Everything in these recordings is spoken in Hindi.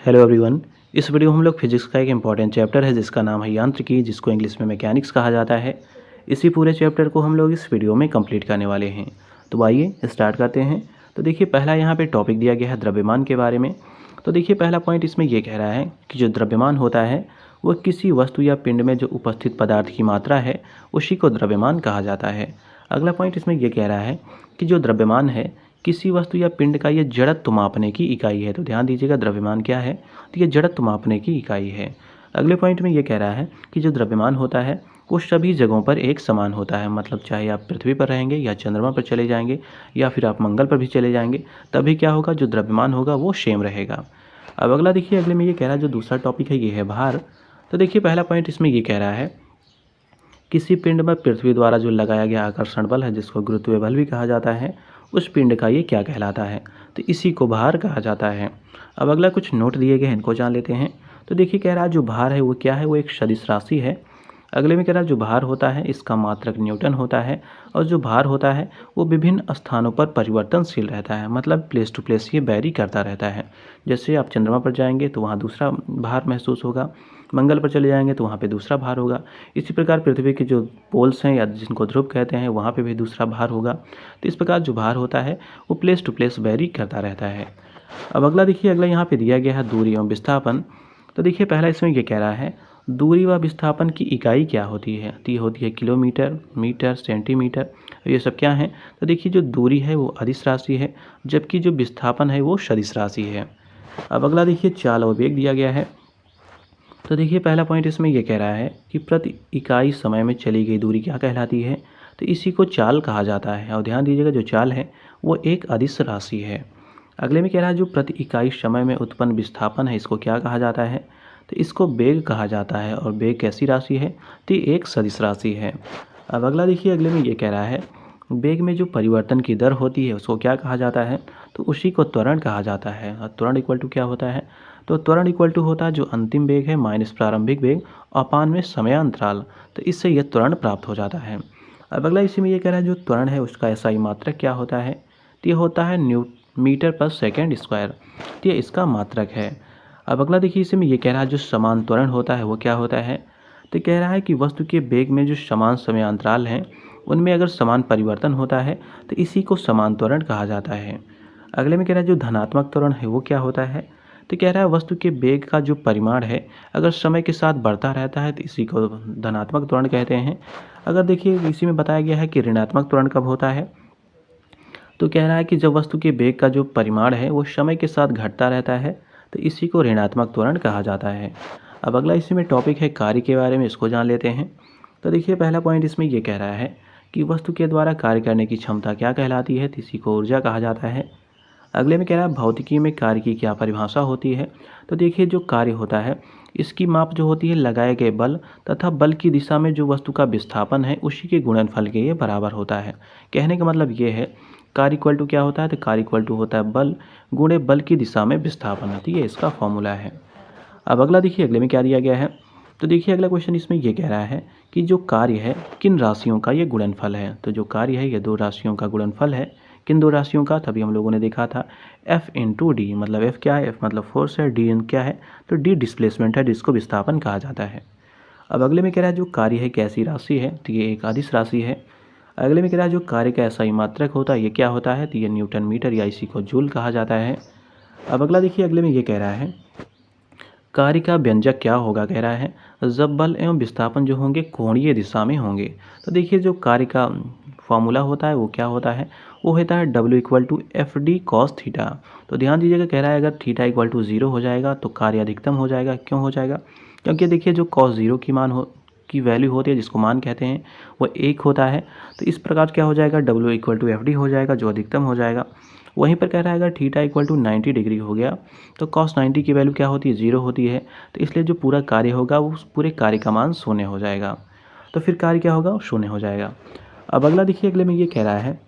Hello everyone. इस वीडियो में हम लोग फिजिक्स का एक इम्पॉर्टेंट चैप्टर है जिसका नाम है यांत्रिकी, जिसको इंग्लिश में मैकेनिक्स कहा जाता है। इसी पूरे चैप्टर को हम लोग इस वीडियो में कंप्लीट करने वाले हैं। तो आइए स्टार्ट करते हैं। तो देखिए, पहला यहाँ पे टॉपिक दिया गया है द्रव्यमान के बारे में। तो देखिए, पहला पॉइंट इसमें ये कह रहा है कि जो द्रव्यमान होता है वह किसी वस्तु या पिंड में जो उपस्थित पदार्थ की मात्रा है उसी को द्रव्यमान कहा जाता है। अगला पॉइंट इसमें यह कह रहा है कि जो द्रव्यमान है किसी वस्तु या पिंड का ये जड़त्व मापने की इकाई है। तो ध्यान दीजिएगा, द्रव्यमान क्या है? तो ये जड़त्व मापने की इकाई है। अगले पॉइंट में ये कह रहा है कि जो द्रव्यमान होता है वो सभी जगहों पर एक समान होता है। मतलब चाहे आप पृथ्वी पर रहेंगे या चंद्रमा पर चले जाएंगे या फिर आप मंगल पर भी चले जाएंगे, तभी क्या होगा, जो द्रव्यमान होगा वो सेम रहेगा। अब अगला देखिए, अगले में ये कह रहा है, जो दूसरा टॉपिक है ये है भार। तो देखिए, पहला पॉइंट इसमें ये कह रहा है किसी पिंड में पृथ्वी द्वारा जो लगाया गया आकर्षण बल है, जिसको गुरुत्वीय बल भी कहा जाता है, उस पिंड का ये क्या कहलाता है? तो इसी को भार कहा जाता है। अब अगला कुछ नोट दिए गए हैं, इनको जान लेते हैं। तो देखिए, कह रहा है जो भार है वो क्या है, वो एक सदिश राशि है। अगले में कह रहा है जो भार होता है इसका मात्रक न्यूटन होता है, और जो भार होता है वो विभिन्न स्थानों पर परिवर्तनशील रहता है। मतलब प्लेस टू प्लेस ये वैरी करता रहता है। जैसे आप चंद्रमा पर जाएंगे तो वहाँ दूसरा भार महसूस होगा, मंगल पर चले जाएंगे तो वहाँ पे दूसरा भार होगा। इसी प्रकार पृथ्वी के जो पोल्स हैं या जिनको ध्रुव कहते हैं वहाँ पे भी दूसरा भार होगा। तो इस प्रकार जो भार होता है वो प्लेस टू प्लेस वैरी करता रहता है। अब अगला देखिए, अगला यहाँ पे दिया गया है दूरी एवं विस्थापन। तो देखिए, पहला इसमें ये कह रहा है दूरी व विस्थापन की इकाई क्या होती है? तो ये होती है किलोमीटर, मीटर, सेंटीमीटर, ये सब क्या है? तो देखिए, जो दूरी है वो अदिश राशि है, जबकि जो विस्थापन है वो सदिश राशि है। अब अगला देखिए, चाल और वेग दिया गया है। तो देखिए, पहला पॉइंट इसमें यह कह रहा है कि प्रति इकाई समय में चली गई दूरी क्या कहलाती है? तो इसी को चाल कहा जाता है। और ध्यान दीजिएगा, जो चाल है वो एक अदिश राशि है। अगले में कह रहा है जो प्रति इकाई समय में उत्पन्न विस्थापन है इसको क्या कहा जाता है? तो इसको वेग कहा जाता है। और वेग कैसी राशि है? तो ये एक सदिश राशि है। अब अगला देखिए, अगले में ये कह रहा है वेग में जो परिवर्तन की दर होती है उसको क्या कहा जाता है? तो उसी को त्वरण कहा जाता है। और त्वरण इक्वल टू क्या होता है? तो त्वरण इक्वल टू होता है जो अंतिम वेग है माइनस प्रारंभिक वेग अपान में समयांतराल। तो इससे यह त्वरण प्राप्त हो जाता है। अब अगला इसी में ये कह रहा है जो त्वरण है उसका एसआई मात्रक क्या होता है? तो ये होता है मीटर पर सेकेंड स्क्वायर। तो ये इसका मात्रक है। अब अगला देखिए, इसी में ये कह रहा है जो समान त्वरण होता है वो क्या होता है? तो कह रहा है कि वस्तु के वेग में जो समान समयांतराल हैं उनमें अगर समान परिवर्तन होता है तो इसी को समान त्वरण कहा जाता है। अगले में कह रहा है जो धनात्मक त्वरण है वो क्या होता है? तो कह रहा है वस्तु के वेग का जो परिमाण है अगर समय के साथ बढ़ता रहता है तो इसी को धनात्मक त्वरण कहते हैं। अगर देखिए, इसी में बताया गया है कि ऋणात्मक त्वरण कब होता है? तो कह रहा है कि जब वस्तु के वेग का जो परिमाण है वो समय के साथ घटता रहता है तो इसी को ऋणात्मक त्वरण कहा जाता है। अब अगला इसी में टॉपिक है कार्य के बारे में, इसको जान लेते हैं। तो देखिए, पहला पॉइंट इसमें ये कह रहा है कि वस्तु के द्वारा कार्य करने की क्षमता क्या कहलाती है? तो इसी को ऊर्जा कहा जाता है। अगले में कह रहा है भौतिकी में कार्य की क्या परिभाषा होती है? तो देखिए, जो कार्य होता है इसकी माप जो होती है लगाए गए बल तथा बल की दिशा में जो वस्तु का विस्थापन है उसी के गुणनफल के ये बराबर होता है। कहने का मतलब ये है कार्य इक्वल टू क्या होता है? तो कार्य इक्वल टू होता है बल गुणे बल की दिशा में विस्थापन है। तो ये इसका फॉर्मूला है। अब अगला देखिए, अगले में क्या दिया गया है। तो देखिए, अगला क्वेश्चन इसमें ये कह रहा है कि जो कार्य है किन राशियों का ये गुणनफल है? तो जो कार्य है ये दो राशियों का गुणनफल है। किन दो राशियों का? तभी हम लोगों ने देखा था F इंटू डी। मतलब F क्या है? F मतलब फोर्स है, डी क्या है? तो डी डिस्प्लेसमेंट है, जिसको विस्थापन कहा जाता है। अब अगले में कह रहा है जो कार्य है कैसी राशि है? तो ये एक अदिश राशि है। अगले में कह रहा है जो कार्य का एसआई मात्रक होता है ये क्या होता है? तो ये न्यूटन मीटर या इसी को जूल कहा जाता है। अब अगला देखिए, अगले में ये कह रहा है कार्य का व्यंजक क्या होगा? कह रहा है जब बल एवं विस्थापन जो होंगे कोणीय दिशा में होंगे। तो देखिए, जो कार्य का फॉर्मूला होता है वो क्या होता है? वो होता है W equal to F D cos theta. तो ध्यान दीजिएगा, कह रहा है अगर थीटा इक्वल टू 0 हो जाएगा तो कार्य अधिकतम हो जाएगा। क्यों हो जाएगा? क्योंकि देखिए, जो कॉस 0 की मान हो की वैल्यू होती है जिसको मान कहते हैं वो 1 होता है। तो इस प्रकार क्या हो जाएगा? W equal to F D हो जाएगा जो अधिकतम हो जाएगा। वहीं पर कह रहा है अगर थीटा इक्वल टू 90 डिग्री हो गया तो कॉस 90 की वैल्यू क्या होती है? 0 होती है। तो इसलिए जो पूरा कार्य होगा वो पूरे कार्य का मान शून्य हो जाएगा। तो फिर कार्य क्या होगा? शून्य हो जाएगा। अब अगला देखिए, अगले में ये कह रहा है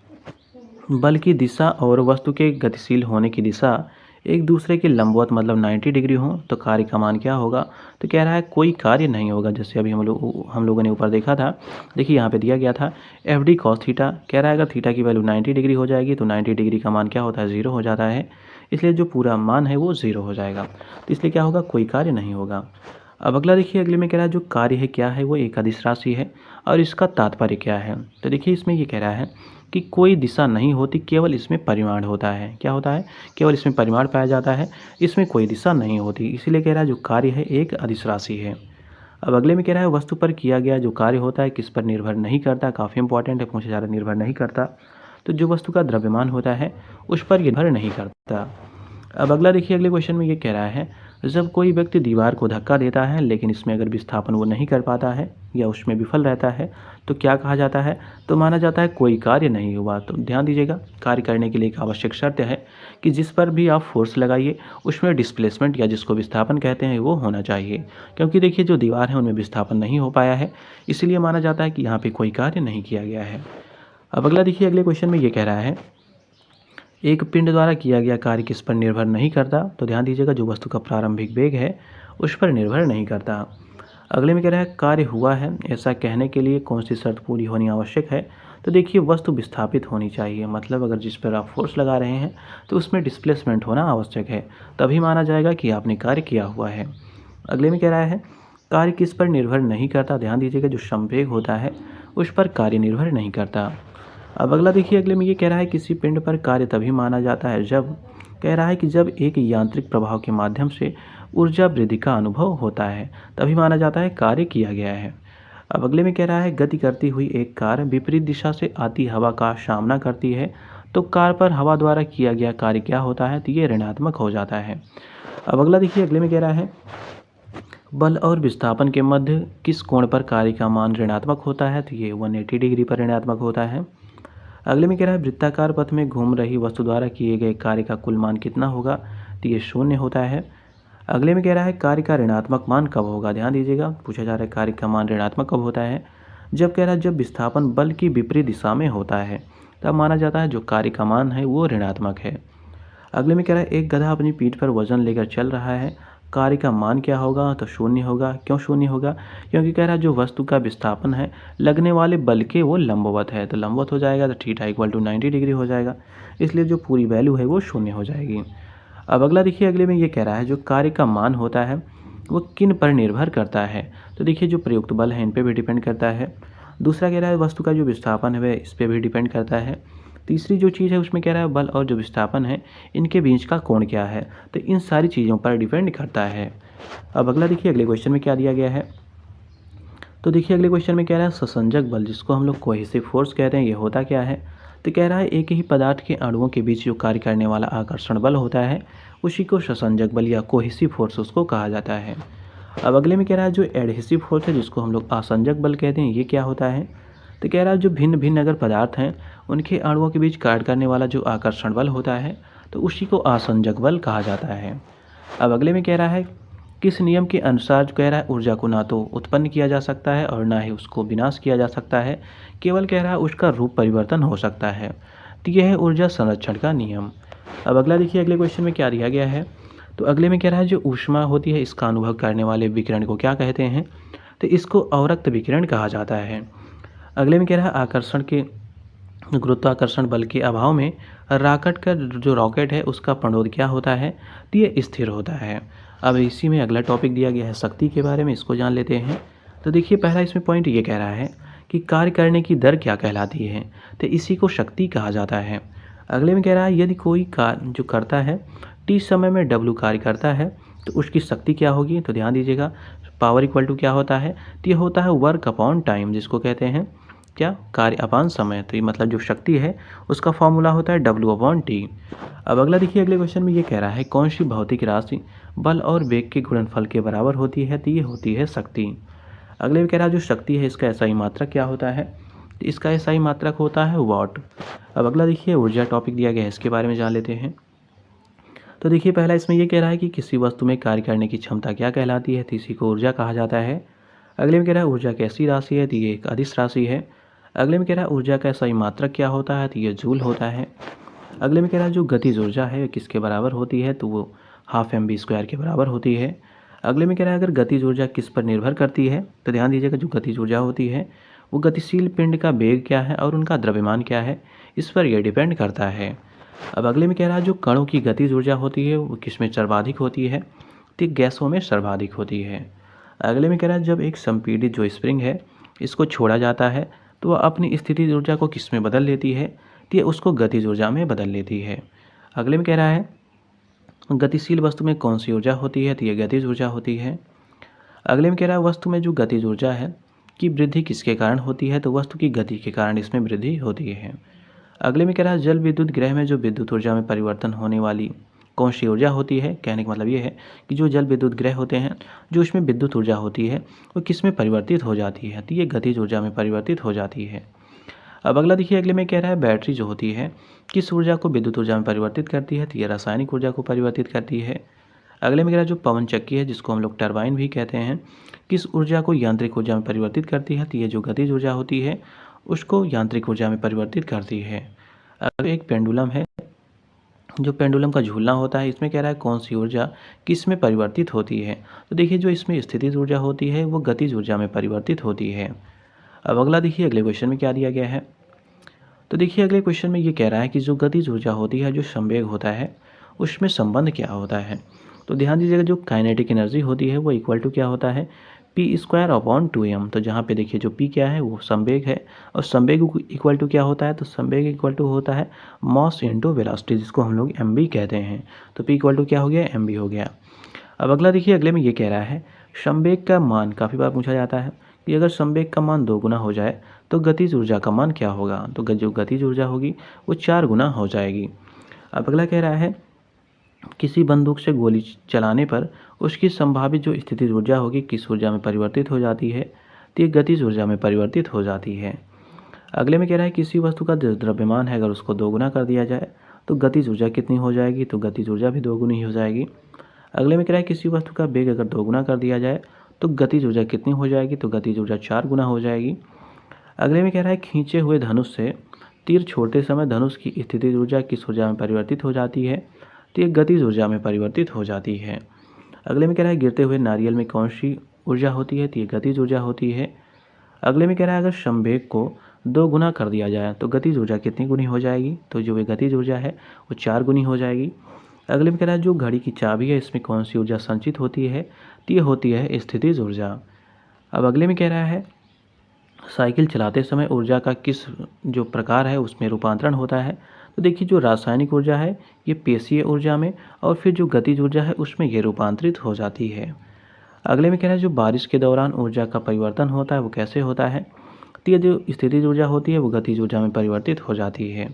बल की दिशा और वस्तु के गतिशील होने की दिशा एक दूसरे के लंबवत मतलब 90 डिग्री हो तो कार्य का मान क्या होगा? तो कह रहा है कोई कार्य नहीं होगा। जैसे अभी हम लोगों ने ऊपर देखा था। देखिए, यहाँ पे दिया गया था एफ डी कॉस थीटा। कह रहा है अगर थीटा की वैल्यू 90 डिग्री हो जाएगी तो 90 डिग्री का मान क्या होता है? 0 हो जाता है। इसलिए जो पूरा मान है वो 0 हो जाएगा। तो इसलिए क्या होगा, कोई कार्य नहीं होगा। अब अगला देखिए, अगले में कह रहा है जो कार्य है क्या है, वो एक अदिश राशि है और इसका तात्पर्य क्या है। तो देखिए इसमें ये कह रहा है कि कोई दिशा नहीं होती, केवल इसमें परिमाण होता है। क्या होता है, केवल इसमें परिमाण पाया जाता है, इसमें कोई दिशा नहीं होती, इसीलिए कह रहा है जो कार्य है एक अदिश राशि है। अब अगले में कह रहा है वस्तु पर किया गया जो कार्य होता है किस पर निर्भर नहीं करता। काफ़ी इंपॉर्टेंट है, पूछा जा रहा है निर्भर नहीं करता, तो जो वस्तु का द्रव्यमान होता है उस पर निर्भर नहीं करता। अब अगला देखिए, अगले क्वेश्चन में ये कह रहा है जब कोई व्यक्ति दीवार को धक्का देता है लेकिन इसमें अगर विस्थापन वो नहीं कर पाता है या उसमें विफल रहता है तो क्या कहा जाता है, तो माना जाता है कोई कार्य नहीं हुआ। तो ध्यान दीजिएगा, कार्य करने के लिए एक आवश्यक शर्त है कि जिस पर भी आप फोर्स लगाइए उसमें डिस्प्लेसमेंट या जिसको विस्थापन कहते हैं वो होना चाहिए, क्योंकि देखिए जो दीवार है उनमें विस्थापन नहीं हो पाया है, इसलिए माना जाता है कि यहाँ पे कोई कार्य नहीं किया गया है। अब अगला देखिए, अगले क्वेश्चन में ये कह रहा है एक पिंड द्वारा किया गया कार्य किस पर निर्भर नहीं करता। तो ध्यान दीजिएगा, जो वस्तु का प्रारंभिक वेग है उस पर निर्भर नहीं करता। अगले में कह रहा है कार्य हुआ है, ऐसा कहने के लिए कौन सी शर्त पूरी होनी आवश्यक है। तो देखिए वस्तु विस्थापित होनी चाहिए, मतलब अगर जिस पर आप फोर्स लगा रहे हैं तो उसमें डिस्प्लेसमेंट होना आवश्यक है, तभी माना जाएगा कि आपने कार्य किया हुआ है। अगले में कह रहा है कार्य किस पर निर्भर नहीं करता। ध्यान दीजिएगा, जो संवेग होता है उस पर कार्य निर्भर नहीं करता। अब अगला देखिए, अगले में ये कह रहा है किसी पिंड पर कार्य तभी माना जाता है जब, कह रहा है कि जब एक यांत्रिक प्रभाव के माध्यम से ऊर्जा वृद्धि का अनुभव होता है, तभी माना जाता है कार्य किया गया है। अब अगले में कह रहा है गति करती हुई एक कार विपरीत दिशा से आती हवा का सामना करती है, तो कार पर हवा द्वारा किया गया कार्य क्या होता है, तो ये ऋणात्मक हो जाता है। अब अगला देखिए, अगले में कह रहा है बल और विस्थापन के मध्य किस कोण पर कार्य का मान ऋणात्मक होता है, तो ये 180 डिग्री पर ऋणात्मक होता है। अगले में कह रहा है वृत्ताकार पथ में घूम रही वस्तु द्वारा किए गए कार्य का कुल मान कितना होगा, तो ये 0 होता है। अगले में कह रहा है कार्य का ऋणात्मक मान कब होगा। ध्यान दीजिएगा, पूछा जा रहा है कार्य का मान ऋणात्मक कब होता है, जब कह रहा है जब विस्थापन बल की विपरीत दिशा में होता है, तब माना जाता है जो कार्य का मान है वो ऋणात्मक है। अगले में कह रहा है एक गधा अपनी पीठ पर वजन लेकर चल रहा है, कार्य का मान क्या होगा, तो 0 होगा। क्यों 0 होगा, क्योंकि कह रहा है जो वस्तु का विस्थापन है लगने वाले बल के वो लंबवत है, तो लंबवत हो जाएगा तो थीटा इक्वल टू 90 डिग्री हो जाएगा, इसलिए जो पूरी वैल्यू है वो 0 हो जाएगी। अब अगला देखिए, अगले में ये कह रहा है जो कार्य का मान होता है वो किन पर निर्भर करता है। तो देखिए जो प्रयुक्त बल है इन पर भी डिपेंड करता है। दूसरा कह रहा है वस्तु का जो विस्थापन है वह इस पर भी डिपेंड करता है। तीसरी जो चीज़ है उसमें कह रहा है बल और जो विस्थापन है इनके बीच का कोण क्या है, तो इन सारी चीज़ों पर डिपेंड करता है। अब अगला देखिए, अगले क्वेश्चन में क्या दिया गया है। तो देखिए अगले क्वेश्चन में कह रहा है ससंजक बल जिसको हम लोग कोहेसिव फोर्स कहते हैं, ये होता क्या है। तो कह रहा है एक ही पदार्थ के अणुओं के बीच जो कार्य करने वाला आकर्षण बल होता है उसी को ससंजक बल या कोहेसिव फोर्स उसको कहा जाता है। अब अगले में कह रहा है जो एडहेसिव फोर्स है जिसको हम लोग आसंजक बल कहते हैं, ये क्या होता है। तो कह रहा है जो भिन्न भिन्न अगर पदार्थ हैं उनके अणुओं के बीच कार्य करने वाला जो आकर्षण बल होता है तो उसी को आसंजक बल कहा जाता है। अब अगले में कह रहा है किस नियम के अनुसार जो कह रहा है ऊर्जा को ना तो उत्पन्न किया जा सकता है और ना ही उसको विनाश किया जा सकता है, केवल कह रहा है उसका रूप परिवर्तन हो सकता है, तो यह है ऊर्जा संरक्षण का नियम। अब अगला देखिए, अगले क्वेश्चन में क्या दिया गया है। तो अगले में कह रहा है जो ऊष्मा होती है इसका अनुभव करने वाले विकिरण को क्या कहते हैं, तो इसको अवरक्त विकिरण कहा जाता है। अगले में कह रहा है आकर्षण के गुरुत्वाकर्षण बल के अभाव में रॉकेट का जो रॉकेट है उसका प्रणोद क्या होता है, तो ये स्थिर होता है। अब इसी में अगला टॉपिक दिया गया है शक्ति के बारे में, इसको जान लेते हैं। तो देखिए पहला इसमें पॉइंट ये कह रहा है कि कार्य करने की दर क्या कहलाती है, तो इसी को शक्ति कहा जाता है। अगले में कह रहा है यदि कोई कार्य जो करता है टी समय में डब्ल्यू कार्य करता है तो उसकी शक्ति क्या होगी। तो ध्यान दीजिएगा पावर इक्वल टू क्या होता है, तो ये होता है वर्क अपॉन टाइम, जिसको कहते हैं क्या, कार्य अपान समय। तो ये मतलब जो शक्ति है उसका फॉर्मूला होता है डब्ल्यू अपॉन टी। अब अगला देखिए, अगले क्वेश्चन में ये कह रहा है कौन सी भौतिक राशि बल और वेग के गुणनफल के बराबर होती है, तो ये होती है शक्ति। अगले में कह रहा है जो शक्ति है इसका एसआई मात्रक क्या होता है, तो इसका एसआई मात्रक होता है वाट। अब अगला देखिए ऊर्जा टॉपिक दिया गया है, इसके बारे में जान लेते हैं। तो देखिए पहला इसमें ये कह रहा है कि किसी वस्तु में कार्य करने की क्षमता क्या कहलाती है, तो इसी को ऊर्जा कहा जाता है। अगले में कह रहा है ऊर्जा कैसी राशि है, तो ये एक अदिश राशि है। अगले में कह रहा है ऊर्जा का सही मात्रक क्या होता है, तो ये जूल होता है। अगले में कह रहा है जो गतिज ऊर्जा है किसके बराबर होती है, तो वो हाफ mv² के बराबर होती है। अगले में कह रहा है अगर गतिज ऊर्जा किस पर निर्भर करती है, तो ध्यान दीजिएगा जो गतिज ऊर्जा होती है वो गतिशील पिंड का वेग क्या है और उनका द्रव्यमान क्या है, इस पर यह डिपेंड करता है। अब अगले में कह रहा है जो कणों की गतिज ऊर्जा होती है वो किसमें सर्वाधिक होती है, तो गैसों में सर्वाधिक होती है। अगले में कह रहा है जब एक संपीड़ित जो स्प्रिंग है इसको छोड़ा जाता है तो वह अपनी स्थितिज ऊर्जा को किस में बदल लेती है, तो ये उसको गतिज ऊर्जा में बदल लेती है। अगले में कह रहा है गतिशील वस्तु में कौन सी ऊर्जा होती है, तो ये गतिज ऊर्जा होती है। अगले में कह रहा है वस्तु में जो गतिज ऊर्जा है की वृद्धि किसके कारण होती है, तो वस्तु की गति के कारण इसमें वृद्धि होती है। अगले में कह रहा है जल विद्युत ग्रह में जो विद्युत ऊर्जा में परिवर्तन होने वाली कौन सी ऊर्जा होती है। कहने का मतलब ये है कि जो जल विद्युत ग्रह होते हैं जो इसमें विद्युत ऊर्जा होती है वो किस में परिवर्तित हो जाती है, तो ये गतिज ऊर्जा में परिवर्तित हो जाती है। अब अगला देखिए, अगले में कह रहा है बैटरी जो होती है किस ऊर्जा को विद्युत ऊर्जा में परिवर्तित करती है, तो ये रासायनिक ऊर्जा को परिवर्तित करती है। अगले में कह रहा है जो पवन चक्की है जिसको हम लोग टरबाइन भी कहते हैं किस ऊर्जा को यांत्रिक ऊर्जा में परिवर्तित करती है, तो ये जो गतिज ऊर्जा होती है उसको यांत्रिक ऊर्जा में परिवर्तित करती है। अब एक पेंडुलम है, जो पेंडुलम का झूलना होता है इसमें कह रहा है कौन सी ऊर्जा किस में परिवर्तित होती है, तो देखिए जो इसमें स्थितिज ऊर्जा होती है वो गतिज ऊर्जा में परिवर्तित होती है। अब अगला देखिए अगले क्वेश्चन में क्या दिया गया है, तो देखिए अगले क्वेश्चन में ये कह रहा है कि जो गतिज ऊर्जा होती है जो संवेग होता है उसमें संबंध क्या होता है। तो ध्यान दीजिएगा जो काइनेटिक एनर्जी होती है वो इक्वल टू क्या होता है p²/2m। तो जहाँ पे देखिए जो p क्या है वो संवेग है और संवेग इक्वल टू क्या होता है, तो संवेग इक्वल टू होता है मॉस इनटू वेलोसिटी जिसको हम लोग mv कहते हैं। तो p इक्वल टू क्या हो गया, mv हो गया। अब अगला देखिए अगले में ये कह रहा है संवेग का मान काफ़ी बार पूछा जाता है कि अगर संवेग का मान 2 गुना हो जाए तो गतिज ऊर्जा का मान क्या होगा, तो जो गतिज ऊर्जा होगी वो 4 गुना हो जाएगी। अब अगला कह रहा है किसी बंदूक से गोली चलाने पर उसकी संभावित जो स्थितिज ऊर्जा होगी किस ऊर्जा में परिवर्तित हो जाती है, तो ये गतिज ऊर्जा में परिवर्तित हो जाती है। अगले में कह रहा है किसी वस्तु का द्रव्यमान है अगर उसको 2 गुना कर दिया जाए तो गतिज ऊर्जा कितनी हो जाएगी, तो गतिज ऊर्जा भी 2 गुनी हो जाएगी। अगले में कह रहा है किसी वस्तु का वेग अगर 2 गुना कर दिया जाए तो गतिज ऊर्जा कितनी हो जाएगी, तो गतिज ऊर्जा 4 गुना हो जाएगी। अगले में कह रहा है खींचे हुए धनुष से तीर छोड़ते समय धनुष की स्थितिज ऊर्जा किस ऊर्जा में परिवर्तित हो जाती है, तो ये गतिज ऊर्जा में परिवर्तित हो जाती है। अगले में कह रहा है गिरते हुए नारियल में कौन सी ऊर्जा होती है, तो ये गतिज ऊर्जा होती है। अगले में कह रहा है अगर संवेग को 2 गुना कर दिया जाए तो गतिज ऊर्जा कितनी गुनी हो जाएगी, तो जो ये गतिज ऊर्जा है वो 4 गुनी हो जाएगी। अगले में कह रहा है जो घड़ी की चाबी है इसमें कौन सी ऊर्जा संचित होती है, तो ये होती है स्थितिज ऊर्जा। अब अगले में कह रहा है साइकिल चलाते समय ऊर्जा का किस जो प्रकार है उसमें रूपांतरण होता है, तो देखिए जो रासायनिक ऊर्जा है ये पेशीय ऊर्जा में और फिर जो गतिज ऊर्जा है उसमें ये रूपांतरित हो जाती है। अगले में कह रहा है जो बारिश के दौरान ऊर्जा का परिवर्तन होता है वो कैसे होता है, तो ये जो स्थितिज ऊर्जा होती है वो गतिज ऊर्जा में परिवर्तित हो जाती है।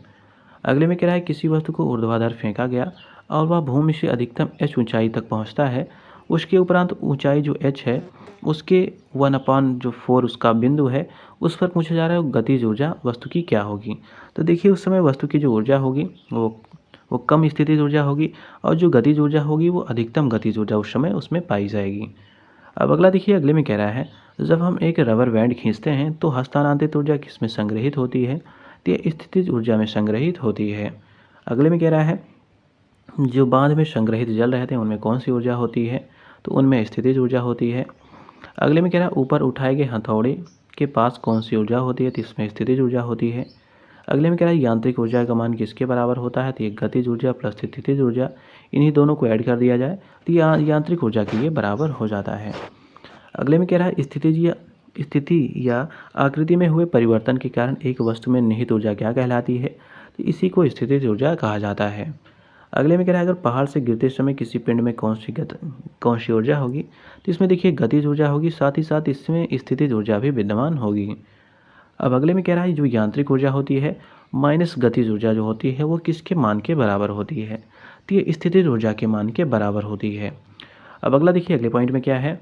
अगले में कह रहा है किसी वस्तु को ऊर्ध्वाधर फेंका गया और वह भूमि से अधिकतम h ऊंचाई तक पहुंचता है, उसके उपरांत ऊंचाई जो h है उसके 1/4 उसका बिंदु है उस पर पूछा जा रहा है गतिज ऊर्जा वस्तु की क्या होगी। तो देखिए उस समय वस्तु की जो ऊर्जा होगी वो कम स्थितिज ऊर्जा होगी और जो गतिज ऊर्जा होगी वो अधिकतम गतिज ऊर्जा उस समय उसमें पाई जाएगी। अब अगला देखिए अगले में कह रहा है जब हम एक रबर बैंड खींचते हैं तो हस्तांतरित ऊर्जा किस में संग्रहित होती है, तो ये स्थितिज ऊर्जा में संग्रहित होती है। अगले में कह रहा है जो बांध में संग्रहित जल रहते हैं उनमें कौन सी ऊर्जा होती है, तो उनमें स्थितिज ऊर्जा होती है। अगले में कह रहा है ऊपर उठाए गए हथौड़े के पास कौन सी ऊर्जा होती है, तो इसमें स्थितिज ऊर्जा होती है। अगले में कह रहा है यांत्रिक ऊर्जा का मान किसके बराबर होता है, तो ये गतिज ऊर्जा प्लस स्थितिज ऊर्जा इन्हीं दोनों को ऐड कर दिया जाए तो यांत्रिक ऊर्जा के लिए बराबर हो जाता है। अगले में कह रहा है स्थिति या आकृति में हुए परिवर्तन के कारण एक वस्तु में निहित ऊर्जा क्या कहलाती है, तो इसी को स्थितिज ऊर्जा कहा जाता है। अगले में कह रहा है अगर पहाड़ से गिरते समय किसी पिंड में कौन सी ऊर्जा होगी, तो इसमें देखिए गतिज ऊर्जा होगी, साथ ही साथ इसमें स्थितिज ऊर्जा भी विद्यमान होगी। अब अगले में कह रहा है जो यांत्रिक ऊर्जा होती है माइनस गतिज ऊर्जा जो होती है वो किसके मान के बराबर होती है, तो ये स्थितिज ऊर्जा के मान के बराबर होती है। अब अगला देखिए अगले पॉइंट में क्या है,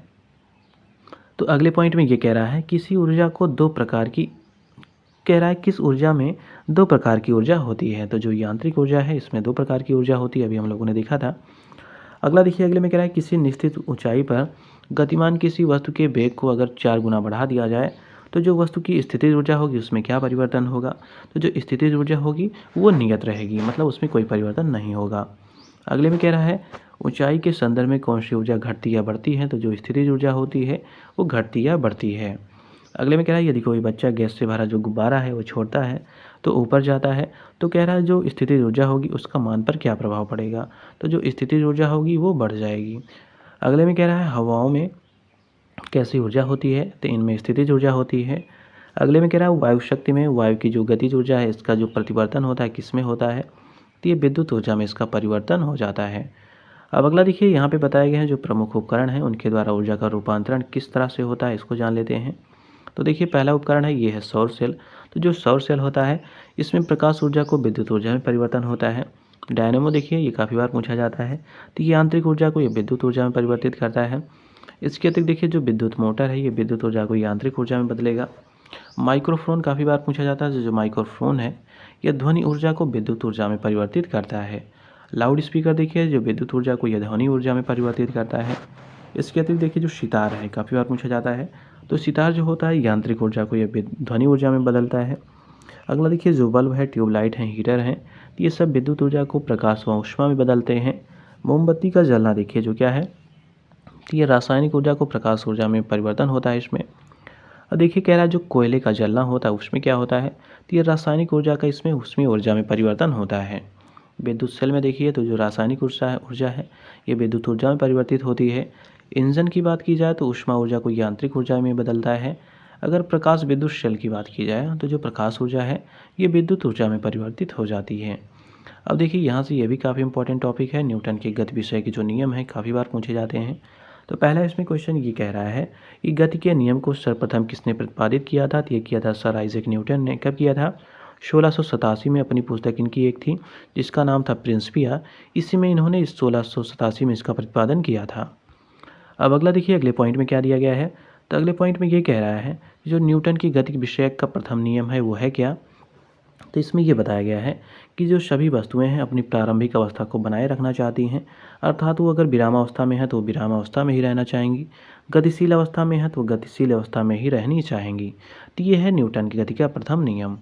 तो अगले पॉइंट में ये कह रहा है किसी ऊर्जा को किस ऊर्जा में 2 प्रकार की ऊर्जा होती है, तो जो यांत्रिक ऊर्जा है इसमें 2 प्रकार की ऊर्जा होती है, अभी हम लोगों ने देखा था। अगला देखिए अगले में कह रहा है किसी निश्चित ऊंचाई पर गतिमान किसी वस्तु के वेग को अगर 4 गुना बढ़ा दिया जाए तो जो वस्तु की स्थितिज ऊर्जा होगी उसमें क्या परिवर्तन होगा, तो जो स्थितिज ऊर्जा होगी वो नियत रहेगी, मतलब उसमें कोई परिवर्तन नहीं होगा। अगले में कह रहा है ऊंचाई के संदर्भ में कौन सी ऊर्जा घटती या बढ़ती है, तो जो स्थितिज ऊर्जा होती है वो घटती या बढ़ती है। अगले में कह रहा है यदि कोई बच्चा गैस से भरा जो गुब्बारा है वो छोड़ता है तो ऊपर जाता है, तो कह रहा है जो स्थितिज ऊर्जा होगी उसका मान पर क्या प्रभाव पड़ेगा। तो जो स्थितिज ऊर्जा होगी वो बढ़ जाएगी। अगले में कह रहा है हवाओं में कैसी ऊर्जा होती है, तो इनमें स्थितिज ऊर्जा होती है। अगले में कह रहा है वायु शक्ति में वायु की जो गतिज ऊर्जा है इसका जो परिवर्तन होता है किस में होता है, तो ये विद्युत ऊर्जा में इसका परिवर्तन हो जाता है। अब अगला देखिए यहाँ पे बताया गया है जो प्रमुख उपकरण हैं उनके द्वारा ऊर्जा का रूपांतरण किस तरह से होता है, इसको जान लेते हैं। तो देखिए पहला उपकरण है ये है सौर सेल। तो जो सौर सेल होता है इसमें प्रकाश ऊर्जा को विद्युत ऊर्जा में परिवर्तन होता है। डायनेमो देखिए ये काफ़ी बार पूछा जाता है, तो ये आंतरिक ऊर्जा को ये विद्युत ऊर्जा में परिवर्तित करता है। इसके अतिरिक्त देखिए जो विद्युत मोटर है ये विद्युत ऊर्जा को यांत्रिक ऊर्जा में बदलेगा। माइक्रोफोन काफ़ी बार पूछा जाता है, जो माइक्रोफोन है यह ध्वनि ऊर्जा को विद्युत ऊर्जा में परिवर्तित करता है। लाउड स्पीकर देखिए जो विद्युत ऊर्जा को यह ध्वनि ऊर्जा में परिवर्तित करता है। इसके अतिरिक्त देखिए जो सितार है काफ़ी बार पूछा जाता है, तो सितार जो होता है यांत्रिक ऊर्जा को यह ध्वनि ऊर्जा में बदलता है। अगला देखिए जो बल्ब है, ट्यूबलाइट हैं, हीटर हैं, तो ये सब विद्युत ऊर्जा को प्रकाश व ऊष्मा में बदलते हैं। मोमबत्ती का जलना देखिए जो क्या है, तो ये रासायनिक ऊर्जा को प्रकाश ऊर्जा में परिवर्तन होता है इसमें। और देखिए कह रहा है जो कोयले का जलना होता है उसमें क्या होता है, तो ये रासायनिक ऊर्जा का इसमें ऊष्मीय ऊर्जा में परिवर्तन होता है। विद्युत सेल में देखिए तो जो रासायनिक ऊर्जा है ये विद्युत ऊर्जा में परिवर्तित होती है। इंजन की बात की जाए तो ऊष्मा ऊर्जा को यांत्रिक ऊर्जा में बदलता है। अगर प्रकाश विद्युत सेल की बात की जाए तो जो प्रकाश ऊर्जा है ये विद्युत ऊर्जा में परिवर्तित हो जाती है। अब देखिए यहाँ से ये भी काफ़ी इंपॉर्टेंट टॉपिक है, न्यूटन के गति विषय के जो नियम हैं काफ़ी बार पूछे जाते हैं। तो पहला इसमें क्वेश्चन ये कह रहा है कि गति के नियम को सर्वप्रथम किसने प्रतिपादित किया था, तो ये किया था सर आइजैक न्यूटन ने। कब किया था, 1687 में। अपनी पुस्तक इनकी एक थी जिसका नाम था प्रिंसिपिया, इसी में इन्होंने इस 1687 में इसका प्रतिपादन किया था। अब अगला देखिए अगले पॉइंट में क्या दिया गया है, तो अगले पॉइंट में ये कह रहा है जो न्यूटन की गति विषयक का प्रथम नियम है वो है क्या, तो इसमें ये बताया गया है कि जो सभी वस्तुएं हैं अपनी प्रारंभिक अवस्था को बनाए रखना चाहती हैं, अर्थात वो अगर विरामावस्था में है तो वो विरामावस्था में ही रहना चाहेंगी, गतिशील अवस्था में है तो वो गतिशील अवस्था में ही रहनी चाहेंगी। तो ये है न्यूटन की गति का प्रथम नियम।